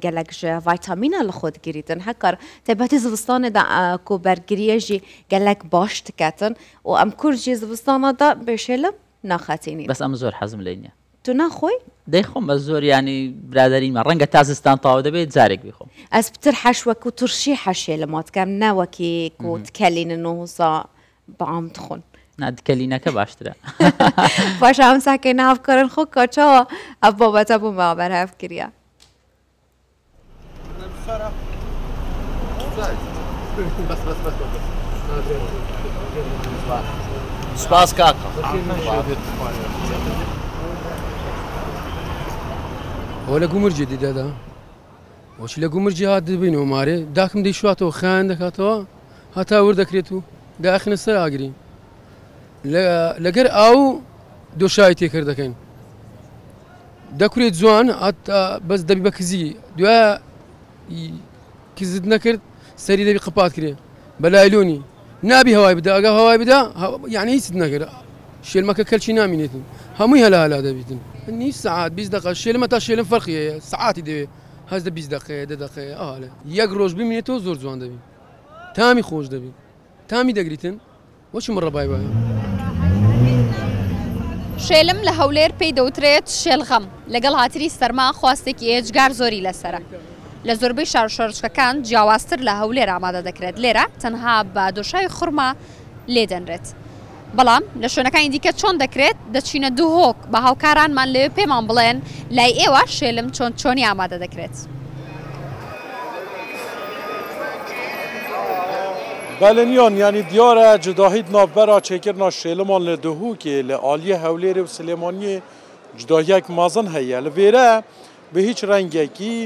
gelek ji vîtamîna li xwe digirîtin hekar taybetî zivistanê de ku bergiriye jî gelek baş diketin û em kur jî zivistana da bêşêlim naxetînî بەس ئەم زۆر حەزم لێ نییە tu naxۆی دەیخۆم بە زۆر ینی برادەریمە ڕەنگە تا زستان تاوا دەبێت جارێک بیخۆم ez pitir heş wekû turşî heşê li mat kem ne wekî ku dikelînin û wisa بەعام dixwin دکەلینەکە باشترە باش ئەم ساکەینە هەفکارن خۆ کاچەوە ئەف بابەتە بووم بەوابەر هەف کردە سپاس کاکە ئەوە لە گومرجێ دیدەدا وەچی لە گومرجی هات دەبینەوە مارێ داکم دەیشواتەوە خیان دەکاتەوە هەتا وردەکرێت و داخنە سەر ئاگرین لەگەر ئاو دۆشای تێکرد دەکەین دەکورێت جوان بەس دەبی بە کزی دوایە کزت نەکرد سەری دەبی قپات کرێ بە لایلۆنی نابی هەوای بدا ئەگە هەوای بدا یعنی هیچت نەکرد شێلمەکە کەلچی نامینێتن هەمووی هەلا دەبیتن نی سعات 20 دقیقە شێلمە تا شێلم فەرقیەیە سعاتی دەوێت هەز دە 20 دقیقە 10 دقیقە ئاڵێ یەک ڕۆژ بمینێتەوە زۆر جوان دەبی تامی خۆش دەبی تامی دەگریتن وەچی مڕەبای وایە شێلم لە هەولێر پێی دەوترێت شێلغەم لەگەڵ هاتری سەرما خواستێکی ئێجگار زۆری لەسرە لە زۆربەی شارشۆرچەکان جیاوازتر لە هەولێر ئامادە دەکرێت لێرە تەنها بە دۆشای خورما لێ دەنرێت بەڵام لە شوێنەکانی دیکە چۆن دەکرێت دەچینە دوو هۆک بە هاوکارانمان لێ پێمان بڵێن لای ئێوە شێلم چۆنی ئامادە دەکرێت بەلەنیان ینی دیارە جداهید ناوبەرا چێکردنا شێلمان لە دهوکێ لە ئالیە هەولێرê و سلێمانیê cudahiyek mezin heye li vêre bi hiç rengekî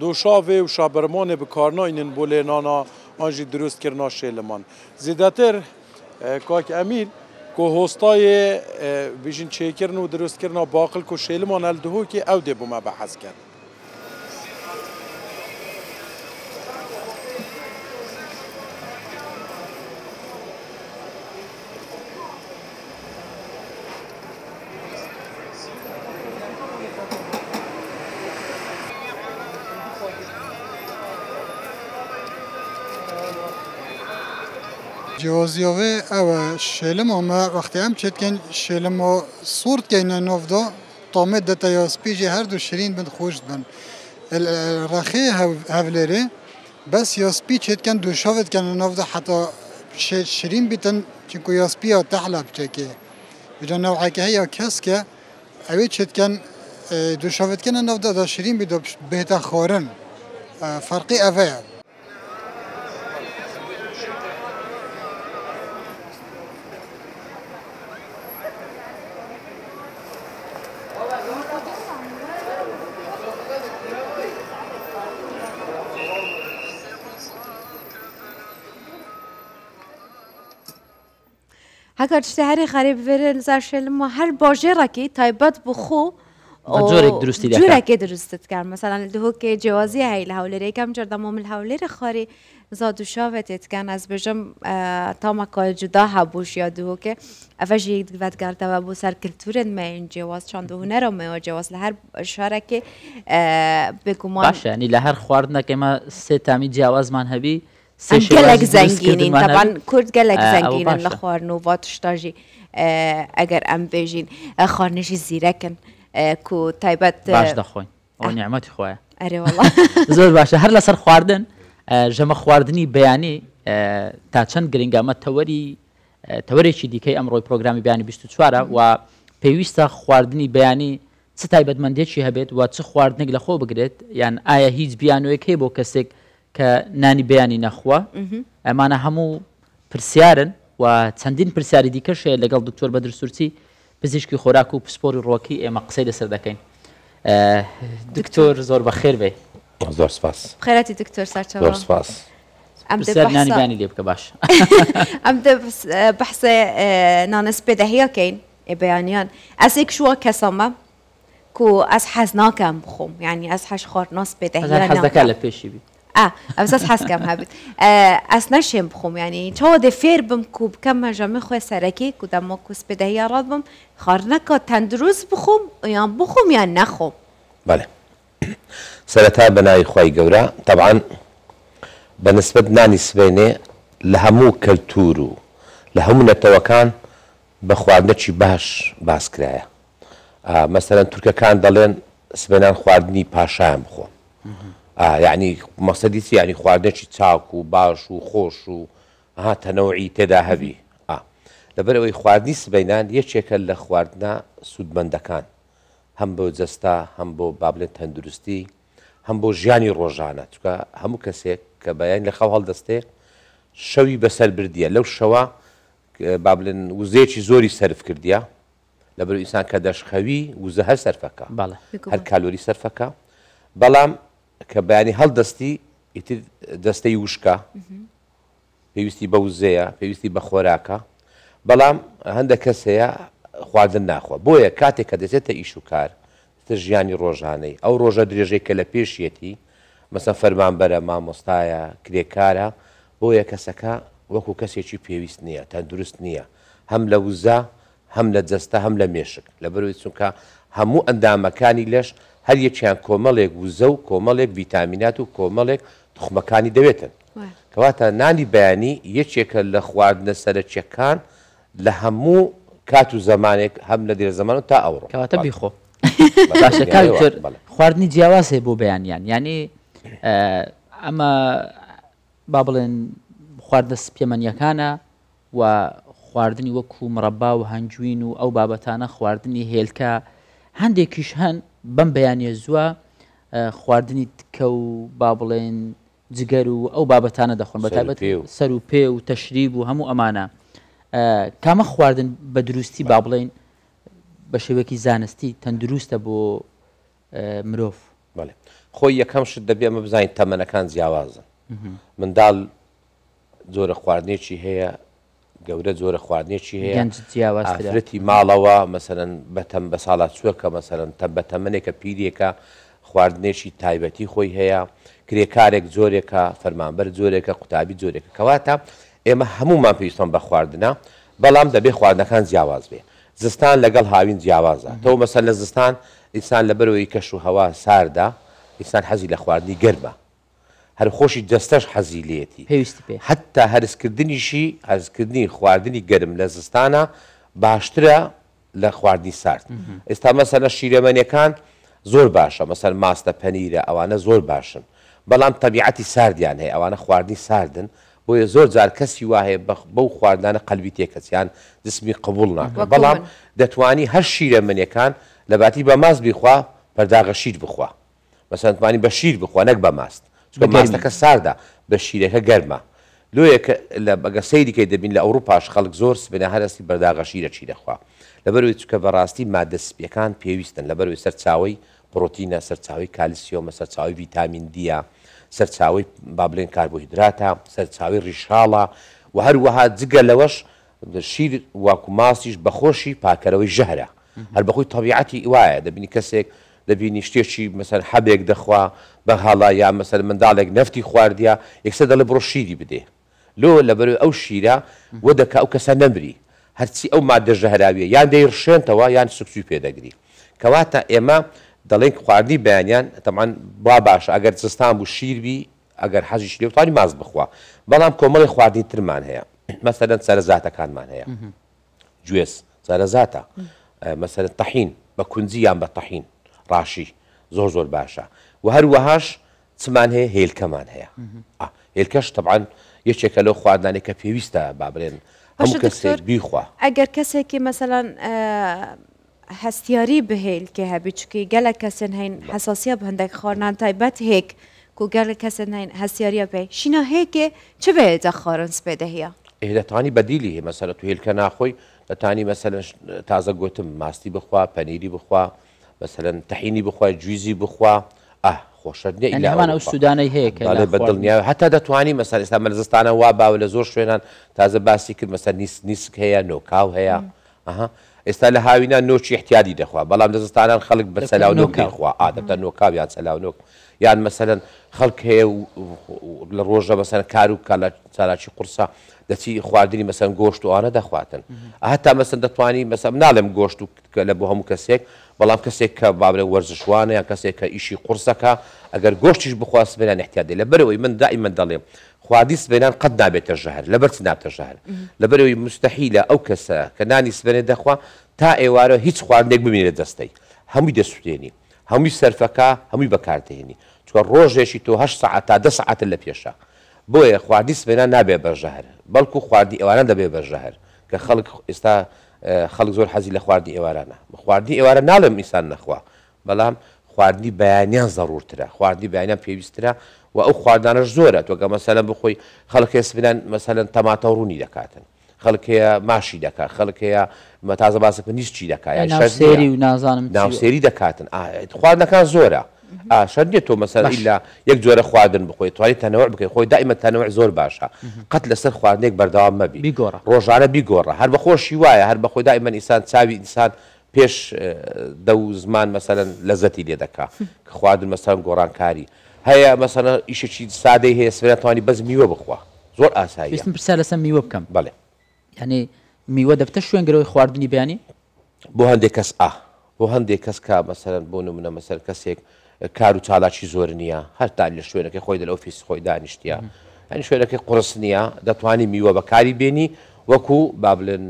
doşavê û şabermanê bikarnayînin bo lênana an jî durustkirina şêliman zêdetir kak Emîr ku hostayê bijîn çêkirin û durustkirina baqil ku şêliman el dihokê ew dê bûme behez kir جوازیاوی او شلم اما وقتی هم چت کن شلم ها صورت کنه نافدا طامد دتا یا سپیجی هر دو شرین بند خوش بند رخی هفلره بس یا سپی چت کن دو شافت کنه نافدا حتی شرین بیتن چنکو یا سپی ها تحلب چکه بجا نوعی که یا کس که اوی چت کن دو شافت کنه نافدا دا شرین بیدو بهتا خورن فرقی اوه هەکار شتێ خەریب بێرە لەزار شێلمەوە هەر باژێڕێکی تایبەت بخۆ جۆرێک دروستی دەکات جۆرێکی دروستت کرد مەسەلەن دهۆکێ جیازی هەیە لە هەولێرەکەم جەردەمە من هەولێرە خۆری زاد و شاوێتێتکەن ئەس بژم تامەکای جودا هەبووش یا دهۆکێ ئەڤەژی دوێتگاردەوە بۆ سەر کلتورên me yên cêwaz çand û huneran me wa cêwaz li her şarekê bêguman baş yanî li her xwarinekê me sê temî ciyawazman hebî gelek zengînîn teban Kurd gelek zengînin li xwarin û va tişta jî eger em bêjîn xwarinê jî zîrekin ku taybet baş dexwin o nimetî xwe ye erê wala zor baş e her li ser xwardin jeme xwardinî beyanî ta çend giring me tewerêkî dîkey emroy programî beyanî 24 و pêwîsta xwardinî beyanî çi taybetmendiyekî hebêt wa çi xwardinek li xwe bigirêt yan aya hîç biyanoyek heye bo kesek کە نانی بەیانی نەخوا ئەمانە هەموو پرسیارن و چەندین پرسیاری دیکەشەیە لەگەڵ دکتۆر بەدر سورچی پزیشکی خۆراک و پسپۆری ڕۆکی ئێمە قسەی لەسەر دەکەین دکتۆر زۆر بەخێر بێ زۆر سپاس خێراتی دکتۆر سەرچەوە زۆر سپاس نانی بەیانی لێ بکە باش ئەم بەحسێ نانەسپێ دەهەیەکەین بەیانیان ئەسێک شووە کەسەمە كو أسحز ناكم بخوم يعني أسحش خار ناس بدهيا حز دكالة بيشي بي بس أسحز كم هابت أسنشم بخوم يعني شو ده فير بمكو بكم جمع خوي سركي كو دمكو بدهيا رادبم خارنكا تندروس بخوم يعني بخوم يعني نخوم بله سرتا بناي خوي جورا طبعا بالنسبة لنا نسبيني لهمو كالتورو لهمو نتوكان بخواردنشي باش باس كرايا مثلا تركيا كان دلين سبنان خواردني باشام بخو يعني مقصدي يعني خواردنشي تاكو باش وخوش و تنوعي تدا هبي لبروي خواردني سبينان يشكل لخواردنا سودمندكان هم بو جستا هم بو بابلن تندرستي هم بو ژیانی ڕۆژانە چونکە هەموو کەسێک کە بەیان لە خەو هەڵدەستێ شەوی بەسەر بردیە لەو شەوە با بڵێن وزەیەکی زۆری سەرف کردیە لەبەر ئینسان کە دەشخەوی وزە هەر سەرفەکە هەر کالۆری سەرفەکە بەڵام کە بەیانی هەڵدەستی ئیتر دەستەی وشکە پێویستی بە وزەیە پێویستی بە خۆراکە بەڵام هەندێک کەس هەیە خواردن ناخوا بۆیە کاتێک کە دەچێتە ئیش و کار ژیانی ڕۆژانەی ئەو ڕۆژە درێژەی کە لە پێشیەتی مەسەن فەرمانبەرە مامۆستایە کرێکارە بۆیە کەسەکە وەکو کەسێکی پێویست نییە تەندروست نییە هەم لە وزە هەم لە جەستە هەم لە مێشک لەبەرەوەی چونکە هەموو ئەندامەکانی لەش هەر یەکیان کۆمەڵێک وزە و کۆمەڵێک ڤیتامینات و کۆمەڵێک تخمەکانی دەوێتن کەواتە نانی بەیانی یەکێکە لە خواردنە سەرەکیەکان لە هەموو کات و زمانێک هەم لە دێر زەمان و تا ئەوڕۆ کەواتە بیخۆ باشە کاکتر خواردنی جیاواز هەیە بۆ بەیانیان یعنی ئەمە با بڵێن خواردنە سپێمەنیەکانە و خواردنی وەکو مڕەبا و هەنجوین و ئەو بابەتانە خواردنی هێلکە هەندێکیش هەن بەم بەیانیە زووە خواردنی تکە و با بڵێن جگەر و ئەو بابەتانە دەخۆن بەتایبەت سەر و پێ و تەشریب و هەموو ئەمانە کامە خواردن بە دروستی با بڵێن بە شێوەیەکی زانستی تەندروستە بۆ مرۆڤ خۆی یەکەم شت دەبێ ئەمە بزانین تەمەنەکان جیاوازن منداڵ جۆرە خواردنێکی هەیە گەورە جۆرە خواردنێکی هەیە ئافرەتی ماڵەوە مەسەرەن بەتەم بە ساڵات چووەکە مەسەرەن بە تەمەنێکە پیرێکە خواردنێکی تایبەتی خۆی هەیە کرێکارێک جۆرێکە فەرمانبەر جۆرێکە قوتابی جۆرێکە کەواتە ئێمە هەمومان پێویستمان بە خواردنە بەڵام دەبێ خواردنەکان جیاواز بێ زستان لەگەڵ هاوین جیاوازە تۆ مەسەن لە زستان ئینسان لەبەرەوەی کەش و هەوا ساردا ئینسان حەزی لە خواردنی گەرمە هەر خۆشی جەستەش حەزی لێتی حتا هەرسکردنیشی هەرسکردنی خواردنی گەرم لە زستانە باشترە لە خواردنی سارد ئێستا مەسەلە شیرەمەنیەکان زۆر باشە مەسەر ماستە پەنیرە ئەوانە زۆر باشن بەڵام تەبیعەتی ساردیان هەیە ئەوانە خواردنی ساردن بۆیە زۆر جار کەسی وایە بەو خواردانە قەلبی تێکەچیان جسمی قبول ناکە بەڵام دەتوانی هەر شیرەمەنیەکان لە باتی بە ماست بیخوا پەرداغە شیر بخوا مەسەن توانی بە شیر بخوا نەک بە ماست چونکە ماستەکە ساردا بە شیرەکە گەرمە لۆیە لە بەگە سەیریکەی دەبین لە ئەوروپاش خەڵک زۆر سبێنە هەرستی بەرداغە شیرە چیرەخوا لەبەرەوەی چونکە بەڕاستی مادە سپیەکان پێویستن لەبەرەوەی سەرچاوی پرۆتینە سەرچاوی کالیسیۆمە سەرچاوی ڤیتامین دیە سەرچاوی با بڵێن کاربۆهیدراتە سەرچاوی ڕیشاڵە و هەروەها جگە لەوەش شیر واکو ماسیش بەخۆشی پاکەرەوەی ژەهرە هەر بەخۆی تەبیعەتی وایە دەبینی کەسێک دەبینی شتێکی مەسەن حەبێک دەخوا بە هەڵا یا مەسەر منداڵێک نەفتی خواردیە یەکسەر دەڵێ بڕۆ شیری بدێ لۆ لەبەرەوەی ئەو شیرە وە دەکا ئەو کەسە نەمری هەرچی ئەو مادە ژەهراویە یان دەیڕشێنتەوە یان سوکسوی پێدەگری کەواتە ئێمە دەڵێن خواردنی بەیانیان تەمان با باشە ئەگەر جستان بوو شیربی ئەگەر حەزیش لێ توانی ماز بخوا بەڵام کۆمەڵی خواردنی ترمان هەیە مەسەلەن سەرەزاتەکانمان هەیە گوێز سەرەزاتە مەسەلەن تەحین بە کونجی یان بە تەحین ڕاشی زۆر زۆر باشە و هەروەهاش چمان هەیە هێلکەمان هەیە هێلکەش تەبعاً یەکێکە لەو خواردنانێک کە پێویستە با بڵێن هەموو کەسێک بیخوا ئەگەر کەسێکی مەسەلەن هەستیاری بهێل کە هەبی چکە گەلە کەسن هەین حساسیە بە هەندێک خواردنان تایبەت هێک کو گەلە کەسن هەین هەستیاریە پێ شینە هێکێ چ بێتە خۆرن سپێدەهەیە دەتوانی بەدیلی هەیە مەسەلە تو هێلکە ناخۆی دەتوانی مەسەلەن تازە گوتم ماستی بخوا پەنیری بخوا مەسەلەن تەحینی بخوا جویزی بخوا خۆشە ئەمان ئەو سوودانەی هەیە بەدڵنیاوە هەتا دەتوانی مەسەل ئێستا مەرزستانە وا باوە لە زۆر شوێنان تازە باسی کرد مەسەر نیسک هەیە نۆکاو هەیە ئێستا لە هاوینە نۆچی احتیادی دەخوا بەڵام دەزستانان خەڵک بە سەلاونۆک دەخوا ئادەتە نۆکاو یان سەلاونۆک یان مەسەرەن خەڵک هەیە لە ڕۆژە مەسەرەن کار و چالاکی قورسە دەچی خواردنی مەسەرەن گۆشت و ئانە دەخواتن هەتا مەسەن دەتوانی مەسەم ناڵێم گۆشت و لە بۆ هەموو کەسێک بەڵام کەسێک کە بابرە وەرزشوانە یان کەسێک کە ئیشی قورسەکە ئەگەر گۆشتیش بخواست سبێنان احتیادی لەبەرەوەی من دائیمەن دەڵێم خواردی سبێنان قەت نابێتە ژەهر لەبەر چ نابێتە ژەهر لەبەرەوەی مستەحیلە ئەو کەسە کە نانی سبێنێ دەخوا تا ئێوارە هیچ خواردنێک ببینێت دەستەی هەمووی دەسووتێنی هەمووی سەرفەکە هەمووی بەکاردێنی چوە ڕۆژێکی تۆ 8 ساعت تا 10 ساعت لە پێشە بۆیە خواردی سبێنان نابێ بە ژەهر بەڵکو خواردی ئێواران دەبێ بە ژەهر کە خەڵک ئێستا خەڵک زۆر حەزی لە خواردی ئێوارانە خواردی ئێوارە ناڵێم ئینسان نەخوا بەڵام خواردنی بەیانیان زەڕورترە خواردنی بەیانیان پێویسترە و ئەو خواردانەش زۆرە تۆگە مەسەلەن بخۆی خەڵک هەیە سبێنان مەسەلەن تەماتە و ڕوونی دەکاتن خەڵک هەیە ماشی دەکات خەڵک هەیە مەتازە باسە نیستی دەکات ناوسێری و نازانم ناوسێری دەکاتن خواردنەکان زۆرە شەر نیە تۆ مەسەر ئیلا یەک جۆرە خواردن بخۆی توانی تەنەوع بکەی خۆی دائیمە تەنەوع زۆر باشە قەت لەسەر خواردنێک بەردەوام مەبی ڕۆژانە بیگۆڕە هەر بە خۆشی وایە هەر بە خۆی دائیمەن ئینسان چاوی ئینسان پێش دە زمان مەسەلەن لەزەتی لێ دەکات کە خواردن مەسەلەن گۆڕانکاری هەیە مەسەلەن ئیشێکی سادەی هەیە سبێنێت توانی بەس میوە بخوا زۆر ئاساییە ویستم پرسیار لەسەر میوە بکەم بەڵێ یعنی میوە دەبتە شوێنگەرەوەی خواردنی بەیانی بۆ هەندێک کەس بۆ هەندێک کەس کە مەسەلەن بۆ نمونە مەسەر کەسێک کار و چالاکی زۆر نییە هەرتا لە شوێنەکەی خۆی لە ئۆفیس خۆی دانیشتە ئەنی شوێنەکەی قڕس نییە دەتوانی میوە بەکاری بێنی وەکو با بڵێن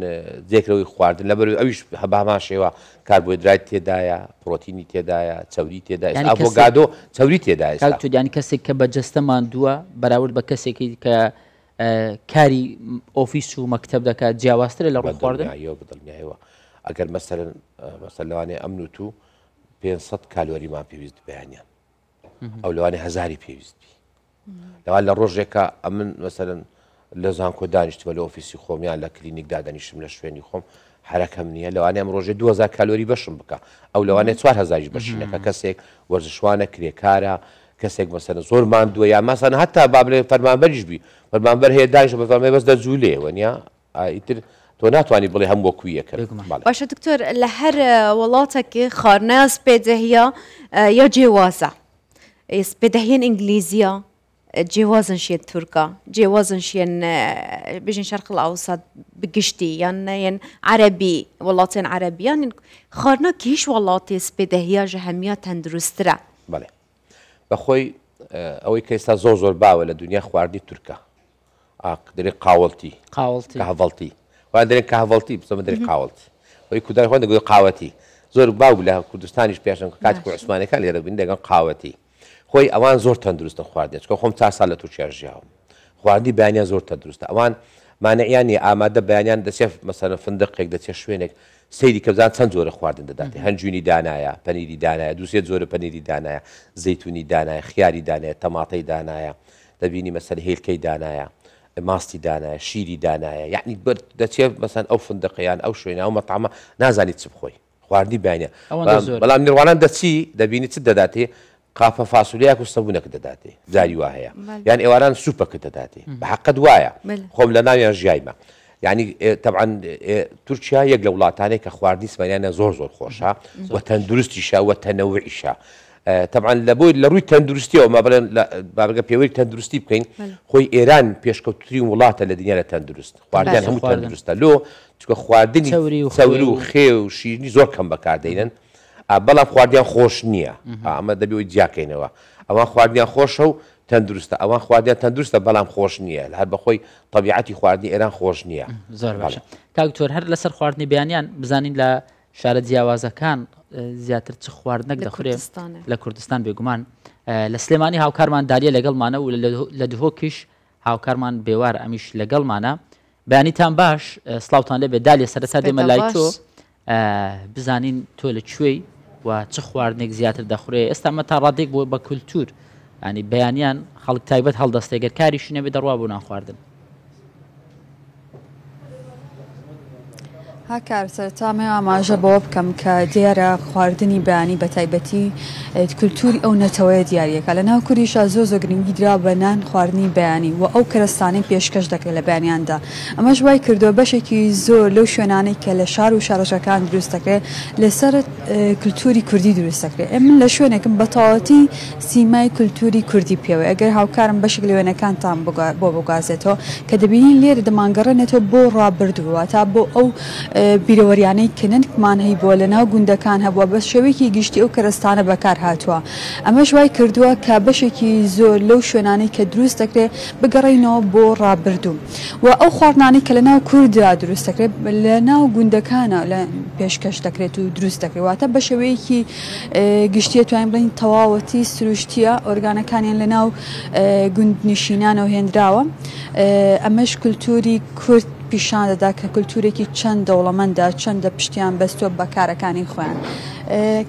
جێکرەوەی خواردن لەبەر ئەویش هەباما شێوە کاربۆیدرات تێدایە پرۆتینی تێدایە چەوری تێدایە ئەڤۆگادۆ چەوری تێدایە توانی کەسێک کە بەجەستە ماندووە بەراورد بە کەسێکی کە کاری ئۆفیس و مەکتەب دەکات جیاوازترە لە ڕۆ خواردن بدڵنیایەوە ئەگەر مەسەرن مەسەلەوانێ ئەمن و تو 500 کالۆریمان پێویست بەیانیان ئەو لەوانێ هەزاری پێویستبی لەوان لە ڕۆژێکە ئەمن مەسەرن لە زانکۆ دانیشتمە لە ئۆفیسی خۆمیان لە کلینیکدا دانیشتم لە شوێنی خۆم حرەکەم نییە لەوانێ ئەم ڕۆژێ 2000 کالۆری بەشم بکە ئەو لەوانێ 4000 بەشینەکە کەسێک وەرزشوانە کرێکارە کەسێک مەسەرە زۆر ماندووە یا مەسەن هەتا با بڵێ فەرمانبەریش بی فەرمانبەر هەیە دانیشتە بە فەرمانبەر بەس دەجوولێ وەنیا ئیتر تۆ ناتوانانی بڵێ هەم وەکوویە کرد باشە دکتۆر لە هەر وڵاتێکی خواردنە سپێدەهیە یا جێوازە سپێدەهێن ئینگلیزیە جێوازن شێن تورکە جێوازن شێن بژین شەرق الأوسط بگشتی یان عەربی وڵاتێن عەربیان خواردنەکە هیچ وڵاتی سپێدەهیە ژە هەمیە تەندروسترە بەڵێ بەخۆی ئەوەی کە ئێستا زۆر زۆر باوە لە دنیا خواردنی تورکە دەرێ قاوەڵتی هەڤەڵتی وان دەرێن کاڤەڵتی بسەمە دەرێ قاوەڵتی وەی کودای خۆن دەگوێ قاوەتی زۆر باو لە کوردستانیش پێشن کاتی عوسمانەکان لێرە بین دەگەن قاوەتی خۆی ئەوان زۆر تەندروستن خواردنێت چکە خۆم 4 ساڵ لە تورکیا ژیاوم خواردنی بەیانیان زۆر تەندروستە ئەوان مانەیانی ئامادە بەیانیان دەچێت مەسەلەن فندقێک دەچێت شوێنێک سەیری کە بزان چەند جۆرە خواردن دەداتێ هەنجوینی دانایە پەنیری دانایە دووسێت جۆرە پەنیری دانایە زەیتونی دانایە خیاری دانایە تەماتەی دانایە دەبینی مەسەل هێلکەی دانایە ماستی دانایە شیری دانایە یعنی دەچێت مەسەن ئەو فندقیان ئەو شوێنە ئەو مەتعامە نازانیت چ بخۆی خواردنی بەیانە بەڵام نێوانان دەچی دەبینی چ دەداتێ قافە فاسوولەیەک و سەبوونەکە دەداتێ جاری وا هەیە یان ئێواران سوپەکە دەداتێ بە حەقت وایە خۆم لە ناویان ژیایمە یعنی طبعا تورکیا یەک لە وڵاتانێک کە خواردنی سبەیانە زۆر زۆر خۆشە و تەندروستیشە و تەنەوعیشە طبعا لە بۆی لە ڕووی تەندروستیەوە ما بڵێن بابگە پێوەی تەندروستی بکەین خۆی ئێران پێشکەوتترین وڵاتە لە دنیا لە تەندروست خواردیان هەموو تەندروستە لۆ چکە خواردنی سەوری و خێ و شیرنی زۆر کەم بەکاردێنن بەڵام خواردیان خۆش نییە ئەمە دەبێت جیاکەینەوە ئەوان خواردیان خۆشە و تەندروستە ئەوان خواردیان تەندروستە بەڵام خۆش نییە هەر بەخۆی طبیعەتی خواردنی ئێران خۆش نییە زۆر باشە کاکتۆر هەر لەسەر خواردنی بەیانیان بزانین لە شارە جیاوازەکان زیاتر چ خواردنەک دەخورێ لە کوردستان بێگومان لە سلێمانی هاوکارمان داریە لەگەڵمانە و لە دهۆکیش هاوکارمان بێوار ئەمیش لەگەڵمانە بەیانیتان باش سڵاوتان لێ بێ دالیە سەرەتا دێمە لای تۆ بزانین تۆ لەکوێی و چ خواردنێک زیاتر دەخورێ ئێستا مە تا ڕادێک بۆ بە کولتور ینی بەیانیان خەڵک تایبەت هەڵدەستێگەر کاریشی نەبێ دەڕوا بوو ناخواردن ها کارسەرتامێ ئاماژە بۆ بکەم کە دیارە خواردنی بەیانی بە تایبەتی کولتوری ئەو نەتەوەیە دیارەکە لە ناو کوردیشا زۆ گرنگی درا بە نان خواردنی بەیانی و ئەو کەرستانەی پێشکەش دەکرێت لە بەیانیاندا ئەمەش وای کردو بەشێکی زۆر لەو شوێنانەی کە لە شار و شارۆچەکان دروست دەکرێت لەسەر کولتوری کوردی دروست دەکرێت من لە شوێنێکم بە تەواوەتی سیمای کولتوری کوردی پێوە ئەگەر هاوکارم بەشێک لە وێنەکانتان بۆ بگازێتەوە کە دەبینین لێرە دەمانگەڕێنێتەوە بۆ ڕابردووە تا بۆ ئەو بیرەوەریانەی کننکمان هەی بۆ لە ناو گوندەکان هەبووە بە شێوەیەکی گشتی ئەو کەرستانە بەکار هاتووە ئەمەش وای کردووە کە بەشێکی زۆر لەو شوێنانەی کە دروست دەکرێت بگەڕینەوە بۆ ڕابردوو و ئەو خواردنانەی کە لە ناو کورددا دروست دەکرێت لە ناو گوندەکانە لە پێشکەش دەکرێت و دروست دەکرێت واتە بە شێوەیەکی گشتیە توانین بڵین تەواوەتی سروشتیە ئۆرگانەکانیان لە ناو گوندنشینانەوە هێنراوە ئەمەش کولتوری کورد پیشان دەدا کە کولتورێکی چەند دەوڵەمەندە چەندە پشتیان بەستۆ بەکارەکانی خۆیان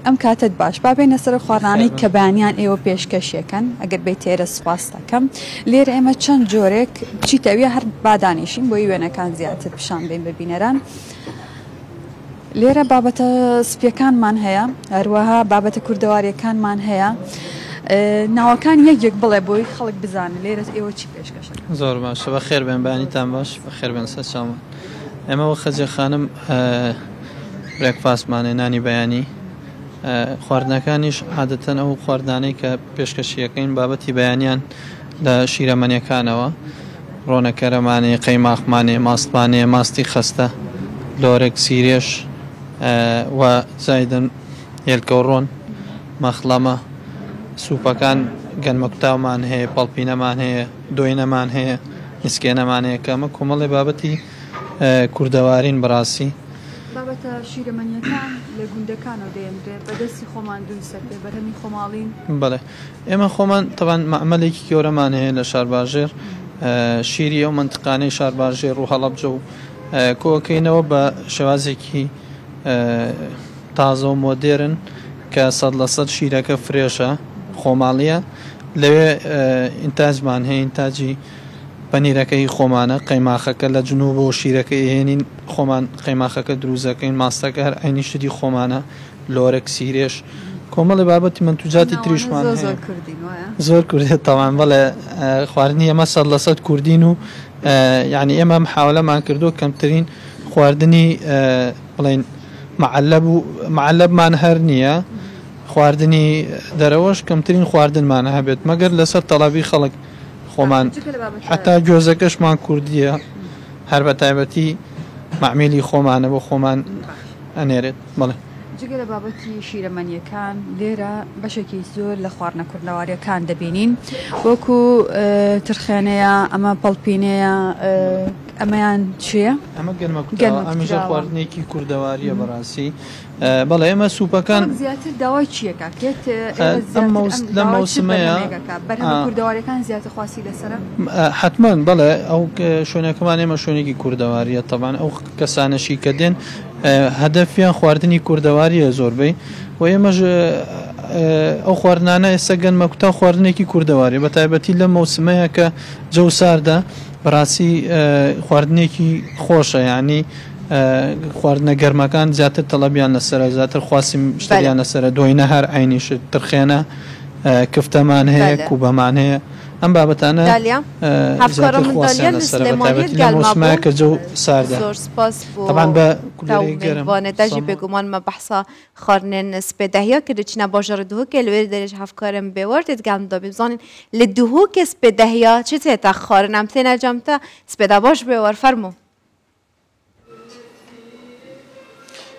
ئەم کاتت باش بابێنە سەر خواردنانەی کە بەیانیان ئێوە پێشکەشیەکەن ئەگەر بێت تێرە سپاس دەکەم لێرە ئێمە چەند جۆرێک چیتەویە هەر بادانیشین بۆی وێنەکان زیاتر پیشان بین ببینەران لێرە بابەتە سپیەکانمان هەیە هەروەها بابەتە کوردەواریەکانمان هەیە ناوەکان یەکێک بڵێ بۆی خەڵک بزانێت لێرە ئێوە چی پێشکەشە زۆر باشە بە خێر بێن بەیانیتان باش بە خێر بێن سەر چاومان ئێمە وە خەجێ خانم برێکفاستمانێ نانی بەیانی خواردنەکانیش عادەتەن ئەو خواردانەی کە پێشکەشیەکەین بابەتی بەیانیان لە شیرەمەنیەکانەوە ڕۆنەکەرەمانێ قەیماقمانێ ماستمانێ ماستی خەستە لۆرێک سیرێش و زایدن هێلکەوڕۆن مەخلەمە سوپەکان گەنمەکتاومان هەیە پەڵپینەمان هەیە دۆینەمان هەیە مسکێنەمان هەیە کە ئەمە کۆمەڵی بابەتی کوردەوارین بەڕاستی بابەتە شیرەمەنیەکان لە گوندەکانەوە دەیەندرێت بەدەستی خۆمان دووسەر بێ بەرهەمی خۆماڵین بەڵێ ئێمە خۆمان تەوان مەعمەلێکی گەورەمان هەیە لە شارباژێر شیری ئەو منتقانەی شارباژێر و هەڵەبجە و کۆکەینەوە بە شێوازێکی تازە و مۆدێرن کە 100% شیرەکە فرێشە خۆماڵیە لەوێ ئینتاجمان هەیە ئینتاجی پەنیرەکەی خۆمانە قەیماخەکە لە جنوب و شیرەکەی هێنین خۆمان قەیماخەکە دروزەکەین ماستەکە هەر عینی شتی خۆمانە لۆرێک سیرێش کۆمەڵی بابەتی منتوجاتی تریشمان زۆر کوردێت تاوان بەڵێ خواردنی ئێمە 100% کوردین و یعنی ئێمە محاولەمان کردو کەمترین خواردنی بڵێن معلبمان هەر نییە خواردنی دەرەوەش کەمترین خواردنمانە هەبێت مەگەر لەسەر تەڵابی خەڵک خۆمان حتا گۆزەکەشمان کوردیە هەر بە تایبەتی معمیلی خۆمانە بۆ خۆمان ئەنێرێت بڵێ جگە لە بابەتی شیرەمەنیەکان لێرە بەشێکی زۆر لە خواردنە کوردەواریەکان دەبینین وەکو ترخێنەیە ئەمە پەڵپینەیە ئەمەیان چییە؟ ئەمە ئەمیژە خواردنێکی کوردەواریە بەڕاستی بەڵێ ئێمە سوپەکان زیاتر داوای چیەکەکێت لە مەوسمەیە بەرهەم کوردەواریەکان زیاتر خواسی لەسرە حتمما بەڵێ ئەو شوێنەکەمان ئێمە شوێنێکی کوردەواریە تەبان ئەو کەسانەشی کە دێن هەدەفیان خواردنی کوردەواریە زۆربەی و ئێمەش ئەو خواردنانە ئێستا گەنمەکوتا خواردنێکی کوردەواری بە تایبەتی لە مەوسمەیە کە جەو ساردا بەڕاستی خواردنێکی خۆشە یعنی خواردنە گەرمەکان زیاتر تەڵەبیان لەسرە زیاتر خواسی شتیان لەسرە دۆینە هەر عینیش ترخێنە کفتەمان هەیە کوبەمان هەیە ئەم بابەتانە کە جەو ساردا طبعا بە وانەداژی بێگومان مە بەحسا خواردنێن سپێدەهەیە کە دەچینە باژەڕ دووهۆکێ لەوێ دەرێژ هەفکارم بێوەرد دەتگەڵم دۆ بزانین لە دووهۆکێ سپێدەهەیە چ تێتە خواردن ئەم تێنە جەمتە سپێدا باش بێوەر فەرموو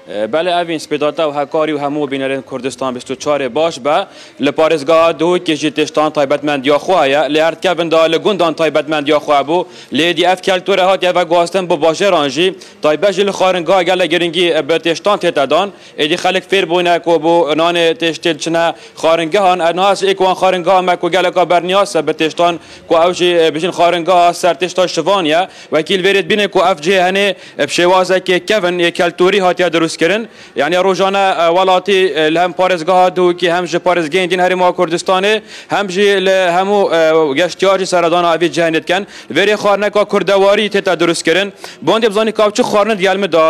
بله اوین سپیداتا و هکاری و همو بینرین کردستان 24 باش با لپارزگاه دو کشی تشتان تایبتمند یا خواهی لیارد که بنده لگوندان تایبتمند یا خواه بو لیدی اف کلتوره هات یا و گواستن بو باشه رانجی تایبش لخارنگاه اگر لگرنگی به تشتان تیتدان ایدی خلق فیر بونه که بو نان تشتیل چنه خارنگاه هان اناس ایکوان خارنگاه مکو گلکا برنیاس به تشتان که اوشی بشین خارنگاه سر تشتان شوانیه وکیل ویرید بینه که اف جه هنه بشوازه که کون یک کلتوری هات یا درست کردن یعنی روزانه ولاتی لهم پارێزگاها دووکی هم ji پارێزگەین دین هەرێما کوردستانê hem jî li hemû geştyarî seredana evî cihê dikin verê xwarineka kurdewarî têta durustkirin bandê bizanî ka çi xwarin gelme da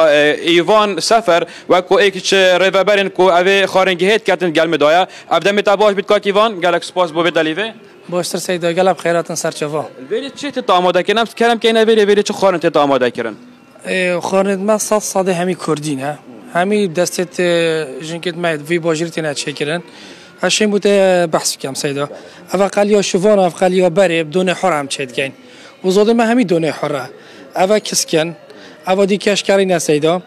îvan sefer wek ku êk çi rêveberên ku evê xwaringehê diketin gelme daya ev demê te baş bît kak îvan gelek spas bo vê delîvê باشتر سیدا گلب خیراتن سرچوا ولی چی تت آماده کردن کلم که اینا ولی چه خارن تت آماده کردن خارن ما صاد همی کردینه همی دستت جنکت ماید وی باجرتی نه چه کردن هشیم بوده بحث کم سیدا اول یا شوان اول یا بره بدون حرام چید کن وزاده ما همی دونه حره اول کسکن اول دی کش کاری نه سیدا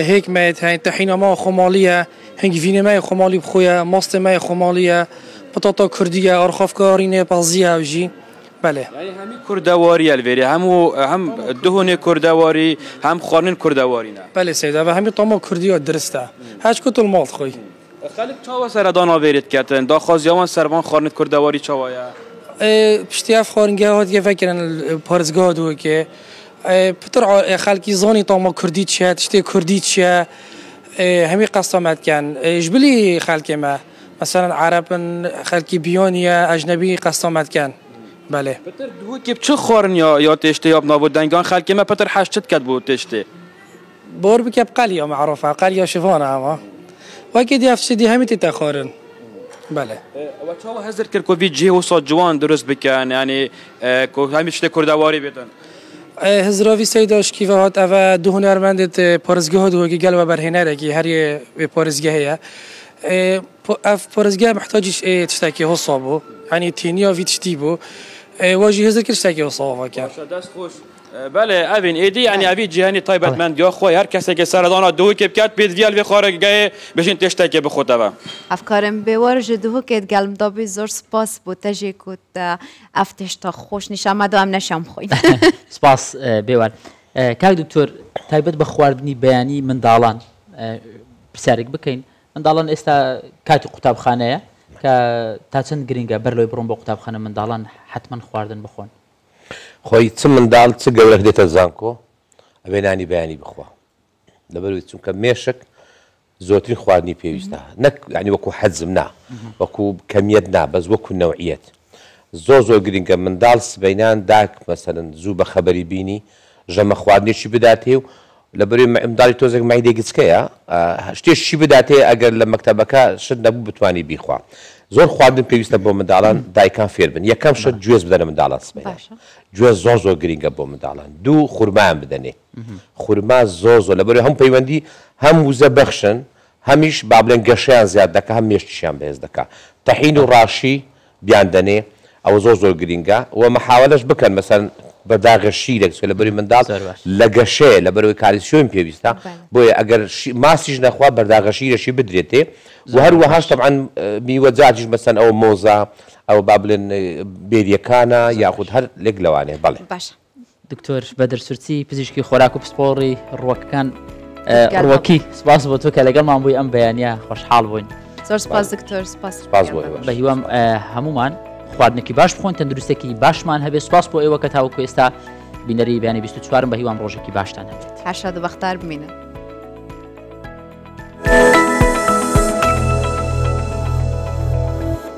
هیک ماید هین تحین ما خمالیه هنگ وین ما خمالی بخویه ماست ما خمالیه بطاطا کردیه آرخافکارینه بازیه وجی بله یعنی همی کردواری الوری هم دهون کردواری هم خارن کردواری نه بله سیدا و همی طعم کردی درسته هیچ کتول مال خوی خالق چاوا سردان آورید کردن دا خازیان سربان خارن کردواری چاوایا پشتی اف خارنگه ها دیگه فکرن پارزگاه دو که پتر خالقی زانی طعم کردی چه تشتی کردی چه همی قسمت کن جبلی خالق ما مثلا عرب خلکی بیانیه اجنبی قسمت کن بله پتر دو که چه خورن یا تشته یا نابود دنگان خلکی ما پتر حشت کد بود تشته بور بکب قلیا معروفه قلیا شفانه اما وقتی افشدی همین تخارن بله و چه هزار کرد که ویجی و صاد جوان درست بکن یعنی که همیشه کردواری بدن هزراوی سیداش کی وقت اول دو هنرمند پارزگاه دو که گلو برهنره که هر یه پارزگاهیه اف پارزگاه محتاجش تشتكي هو صابو يعني تينيا في تشتيبو واجي هذا كل تشتكي هو صابو كان دست خوش بله اوین ایدی یعنی اوی جهانی طیبت من یا خواه هر کسی که سردان دوی که بکات بید ویال وی خارجه بشین تشتکه به خود اوا افکارم بیوارج دوه که گلم دابی زور سپاس بود تجی کود افتش تا خوش نشم ام نشم خوین سپاس بیوار کاک دکتور طیبت به خواردنی بیانی من دالان پرسیارێک بکەین منداڵان ئێستا کاتی قوتابخانەیە کە تا چەند گرنگە بەرلۆی بڕۆن بۆ قوتابخانە منداڵان حتمما خواردن بخۆن خۆی چ منداڵ چ گەورەک دێتە زانکۆ ئەوێ نانی بەیانی بخوا لەبەرەوەی چونکە مێشک زۆرترین خواردنی پێویستە نەک یعنی وەکو حەزم نا وەکو کەمیەت نا بەس وەکو نەوعیەت زۆر گرنگە منداڵ سبەینان داک مەسەلەن زوو بە خەبەری بینی ژەمە خواردنێکی بداتێ و لەبەرەوەی منداڵی تۆزێک مایدێکی چکەیە شتێکی بداتێ ئەگەر لە مەکتەبەکە شت نەبوو بتوانی بیخوا زۆر خواردن پێویستە بۆ منداڵان دایکان فێر بن یەکەم شت گوێز بدەنە منداڵان سبەینان گوێز زۆر گرنگە بۆ منداڵان دوو خورمایان بدەنێ خورما زۆر لەبەرەوەی هەموو پەیوەندی هەم وزە بەخشن هەمیش با بڵێن گەشەیان زیاد دەکە هەم مێشتیشیان بەهێز دەکا تەحین و ڕاشی بیان دەنێ ئەوە زۆر گرنگە و مەحاولەش بکەن مەسەن بەداغە شیرێک لەبەری منداڵ لە گەشەیە لەبەرەوەی کالیسیۆم پێویستە بۆیە ئەگەر ماسیش نەخوا بەرداغە شیرەشی بدرێتێ و هەروەهاش تەبعاً میوەجاتیش مەسەن ئەو مۆزە ئەو با بڵێن بێریەکانە یاخود هەر لێک لەوانێ بەڵێ باش دکتۆر بەدرسورتی پزیشکی خۆراک و پسپۆڕی ڕوەکەکان ڕوەکی سپاس بۆ تۆ کە لەگەڵمان بووی ئەم بەیانیە خۆشحاڵ بووین زۆر سپاس دکتۆر سپاس بە هیوام هەمومان خواردنێکی باش بخۆن تەندروستێکی باشمان هەبێ سپاس بۆ ئێوە کە تاوەکو ئێستا بینەری بیانی 24 بە هیوام ڕۆژێکی باشتان هەبێت هەر شاد و بەختار بمینە